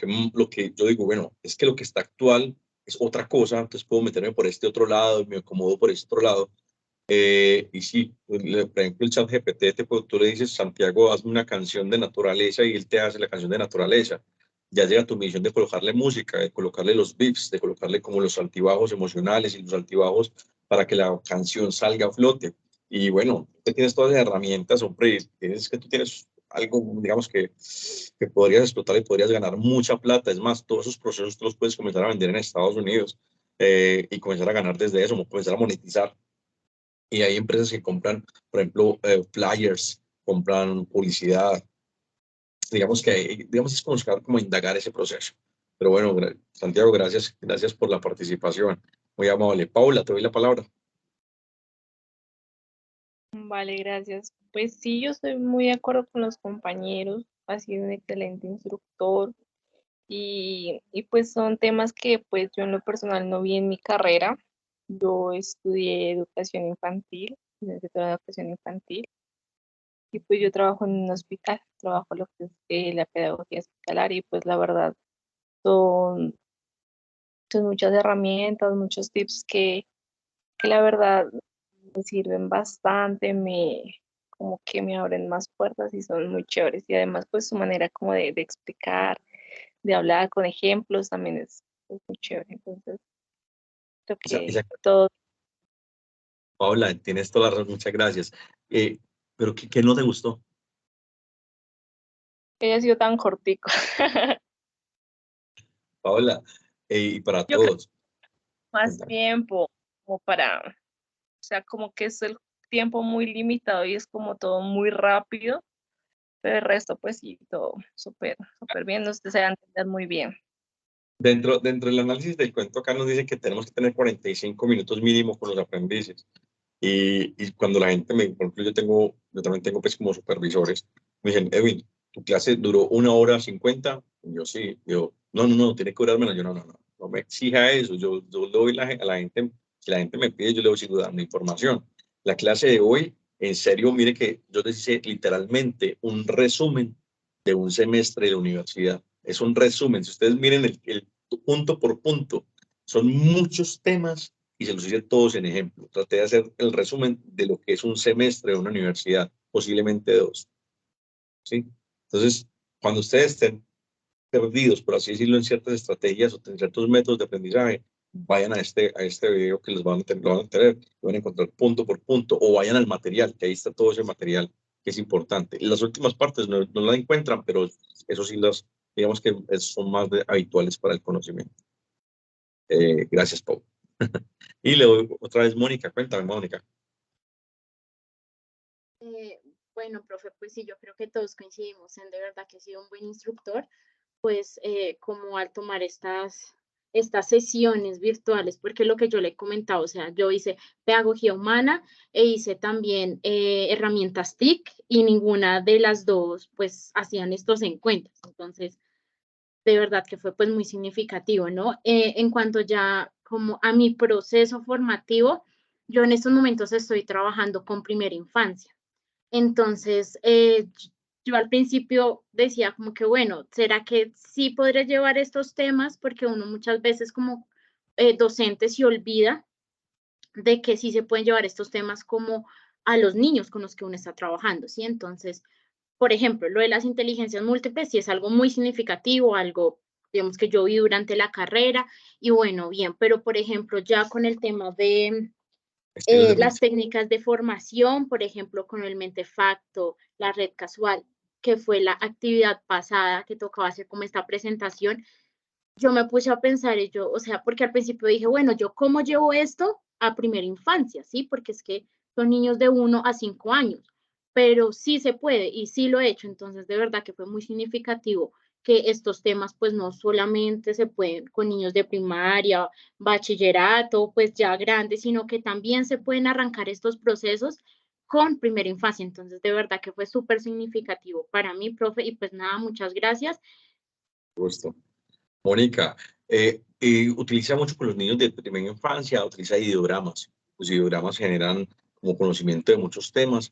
que yo digo, bueno, es que lo que está actual es otra cosa, entonces puedo meterme por este otro lado, me acomodo por este otro lado. Y sí, por ejemplo, el chat GPT, tú le dices, Santiago, hazme una canción de naturaleza y él te hace la canción de naturaleza. Ya llega tu misión de colocarle música, de colocarle los beats, de colocarle como los altibajos emocionales y los altibajos para que la canción salga a flote. Y bueno, tú tienes todas las herramientas, hombre, es que tú tienes algo, digamos, que podrías explotar y podrías ganar mucha plata. Es más, todos esos procesos tú los puedes comenzar a vender en Estados Unidos y comenzar a ganar desde eso, comenzar a monetizar. Y hay empresas que compran, por ejemplo, flyers, compran publicidad. Digamos, es como buscar, como indagar ese proceso. Pero bueno, Santiago, gracias por la participación. Muy amable. Paula, te doy la palabra. Vale, gracias. Pues sí, yo estoy muy de acuerdo con los compañeros. Ha sido un excelente instructor y pues son temas que pues yo en lo personal no vi en mi carrera. Yo estudié educación infantil, licenciatura de educación infantil y pues yo trabajo en un hospital, trabajo lo que es la pedagogía hospitalaria y pues la verdad son, son muchas herramientas, muchos tips que la verdad me sirven bastante, como que me abren más puertas y son muy chéveres. Y además, pues su manera como de explicar, de hablar con ejemplos también es muy chévere. Entonces, creo que todo, Paula, tienes toda la razón, muchas gracias. Pero ¿qué no te gustó? que haya sido tan cortico. Paula, y para Yo creo todos. que más Cuéntame. tiempo como para, o sea, como que es el tiempo muy limitado y es como todo muy rápido, pero el resto, pues sí, todo súper, súper bien, no se va a entender muy bien. Dentro del análisis del cuento, acá nos dice que tenemos que tener 45 minutos mínimo con los aprendices. Y cuando la gente por ejemplo, yo también tengo pues como supervisores, me dicen, Edwin, tu clase duró 1 hora 50. Y yo sí, no, tiene que durar menos. Yo no me exija eso. Yo le doy a la gente, si la gente me pide, yo le voy a seguir dando información. La clase de hoy, en serio, mire que yo les hice literalmente un resumen de un semestre de la universidad. Es un resumen. Si ustedes miren el punto por punto, son muchos temas y se los hice todos en ejemplo. Traté de hacer el resumen de lo que es un semestre de una universidad, posiblemente 2. ¿Sí? Entonces, cuando ustedes estén perdidos, por así decirlo, en ciertas estrategias o en ciertos métodos de aprendizaje, vayan a este video que les van a tener, lo van a tener, van a encontrar punto por punto, o vayan al material, que ahí está todo ese material que es importante. Las últimas partes no la encuentran, pero eso sí las, digamos que son más habituales para el conocimiento. Gracias, Pau. Y le doy otra vez, Mónica, cuéntame, Mónica. Bueno, profe, pues sí, yo creo que todos coincidimos en de verdad que he sido un buen instructor, pues como al tomar estas sesiones virtuales, porque lo que yo le he comentado, o sea, yo hice pedagogía humana e hice también herramientas TIC y ninguna de las dos pues hacían estos encuentros. Entonces, de verdad que fue pues muy significativo, ¿no? En cuanto ya como a mi proceso formativo, yo en estos momentos estoy trabajando con primera infancia. Entonces, yo al principio decía como que, bueno, ¿será que sí podré llevar estos temas? Porque uno muchas veces como docente se olvida de que sí se pueden llevar estos temas como a los niños con los que uno está trabajando, ¿sí? Entonces, por ejemplo, lo de las inteligencias múltiples sí es algo muy significativo, algo, digamos, que yo vi durante la carrera y bueno, bien, pero por ejemplo, ya con el tema de las técnicas de formación, por ejemplo, con el mentefacto, la red casual, que fue la actividad pasada que tocaba hacer como esta presentación, yo me puse a pensar y yo, o sea, porque al principio dije, bueno, yo cómo llevo esto a primera infancia, ¿sí? Porque es que son niños de 1 a 5 años, pero sí se puede y sí lo he hecho, entonces de verdad que fue muy significativo que estos temas pues no solamente se pueden con niños de primaria, bachillerato, pues ya grandes, sino que también se pueden arrancar estos procesos con primera infancia. Entonces, de verdad que fue súper significativo para mí, profe, y pues nada, muchas gracias. Gusto. Mónica, utiliza mucho con los niños de primera infancia, utiliza ideogramas. Los ideogramas generan como conocimiento de muchos temas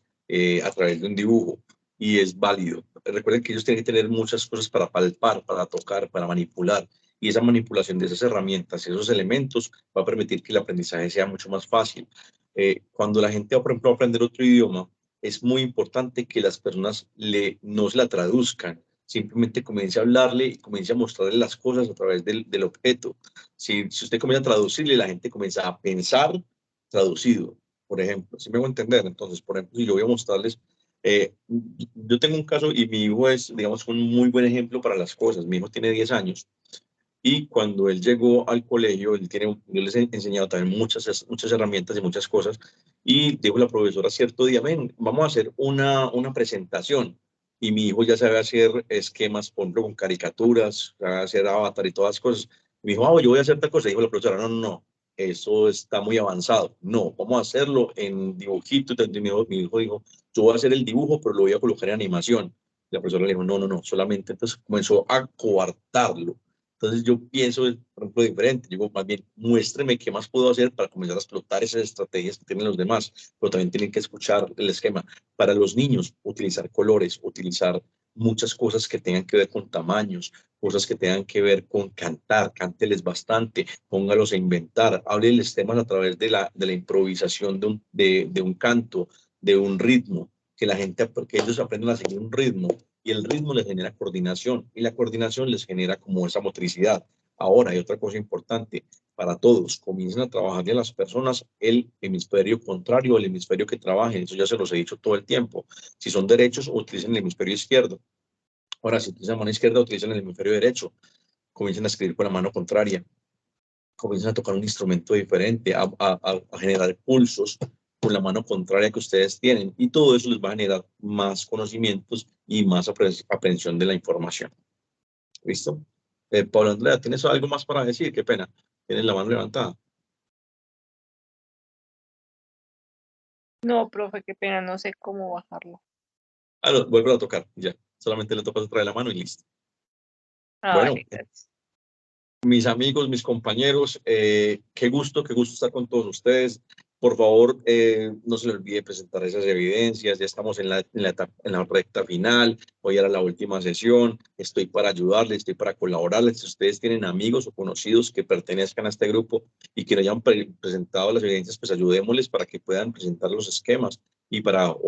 a través de un dibujo y es válido. Recuerden que ellos tienen que tener muchas cosas para palpar, para tocar, para manipular y esa manipulación de esas herramientas, esos elementos va a permitir que el aprendizaje sea mucho más fácil. Cuando la gente va, por ejemplo, a aprender otro idioma, es muy importante que las personas no se la traduzcan, simplemente comience a hablarle y comience a mostrarle las cosas a través del objeto. Si usted comienza a traducirle, la gente comienza a pensar traducido, por ejemplo. ¿Sí me hago entender? Entonces, por ejemplo, si yo voy a mostrarles, yo tengo un caso y mi hijo es, digamos, un muy buen ejemplo para las cosas. Mi hijo tiene 10 años y cuando él llegó al colegio, yo les he enseñado también muchas herramientas y muchas cosas. Y dijo la profesora cierto día, ven, vamos a hacer una presentación. Y mi hijo ya sabe hacer esquemas, por ejemplo, con caricaturas, sabe hacer avatar y todas las cosas. Me dijo, yo voy a hacer tal cosa. Dijo la profesora, no, no, no, eso está muy avanzado. No, vamos a hacerlo en dibujitos. Entonces, mi hijo dijo, yo voy a hacer el dibujo, pero lo voy a colocar en animación. La profesora le dijo, no, no, no, solamente entonces comenzó a coartarlo. Entonces yo pienso, por ejemplo, diferente. Digo, más bien, muéstreme qué más puedo hacer para comenzar a explotar esas estrategias que tienen los demás, pero también tienen que escuchar el esquema. Para los niños, utilizar colores, utilizar muchas cosas que tengan que ver con tamaños, cosas que tengan que ver con cantar, cánteles bastante, póngalos a inventar, hábleles temas a través de la improvisación de un canto, de un ritmo, que ellos aprendan a seguir un ritmo y el ritmo les genera coordinación y la coordinación les genera como esa motricidad. Ahora hay otra cosa importante para todos, comiencen a trabajar de las personas el hemisferio contrario, el hemisferio que trabajen, eso ya se los he dicho todo el tiempo. Si son derechos, utilicen el hemisferio izquierdo. Ahora, si utilizan la mano izquierda, utilicen el hemisferio derecho. Comiencen a escribir con la mano contraria, comiencen a tocar un instrumento diferente, a generar pulsos con la mano contraria que ustedes tienen y todo eso les va a generar más conocimientos y más aprehensión de la información. ¿Listo? Pablo Andrea, ¿tienes algo más para decir? Qué pena, tienes la mano levantada. No, profe, qué pena, no sé cómo bajarlo. Vuelve a tocar, ya. Solamente le tocas traer la mano y listo. Bueno, Vale, gracias. mis amigos, mis compañeros, qué gusto estar con todos ustedes. Por favor, no se le olvide presentar esas evidencias. Ya estamos en la recta final. Hoy era la última sesión. Estoy para ayudarles, estoy para colaborarles. Si ustedes tienen amigos o conocidos que pertenezcan a este grupo y que no hayan presentado las evidencias, pues ayudémosles para que puedan presentar los esquemas y pero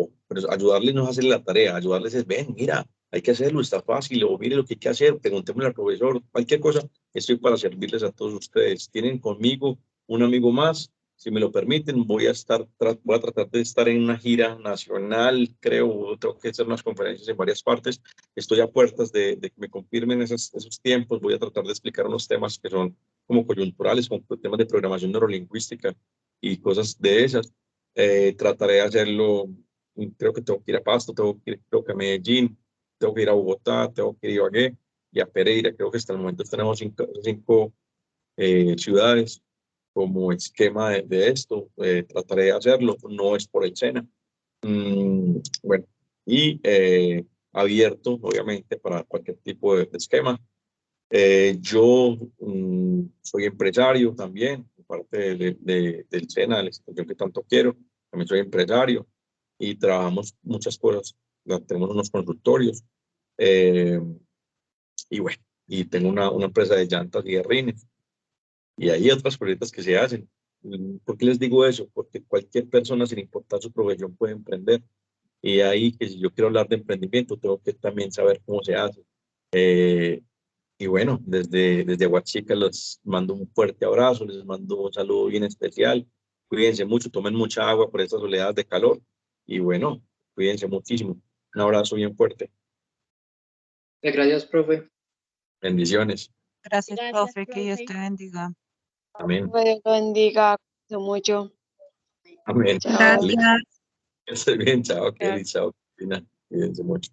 ayudarles no es hacer la tarea. Ayudarles es, ven, mira, hay que hacerlo, está fácil, o mire lo que hay que hacer, preguntémosle al profesor, cualquier cosa. Estoy para servirles a todos ustedes. Tienen conmigo un amigo más. Si me lo permiten, voy a tratar de estar en una gira nacional, creo, tengo que hacer unas conferencias en varias partes. Estoy a puertas de que me confirmen esos tiempos. Voy a tratar de explicar unos temas que son como coyunturales, como temas de programación neurolingüística y cosas de esas. Trataré de hacerlo, creo que tengo que ir a Pasto, creo que a Medellín, tengo que ir a Bogotá, tengo que ir a Ibagué y a Pereira. Creo que hasta el momento tenemos cinco ciudades como esquema de esto. Trataré de hacerlo, no es por el SENA. Bueno, y abierto, obviamente, para cualquier tipo de esquema. Yo soy empresario también, parte del SENA, de la institución que tanto quiero. También soy empresario y trabajamos muchas cosas. Tenemos unos consultorios y bueno, y tengo una empresa de llantas y de rines. Y hay otras proyectos que se hacen. ¿Por qué les digo eso? Porque cualquier persona, sin importar su profesión, puede emprender. Y ahí que si yo quiero hablar de emprendimiento, tengo que también saber cómo se hace. Y bueno, desde Huachica les mando un fuerte abrazo, les mando un saludo bien especial. Cuídense mucho, tomen mucha agua por estas oleadas de calor. Y bueno, cuídense muchísimo. Un abrazo bien fuerte. Gracias, profe. Bendiciones. Gracias, Gracias, profe, que Dios profe. te bendiga. Amén. Dios lo bendiga mucho. Amén. Chao. Que estés bien. Chao, Kelly. Gracias. Chao, Cristina. Cuídense mucho.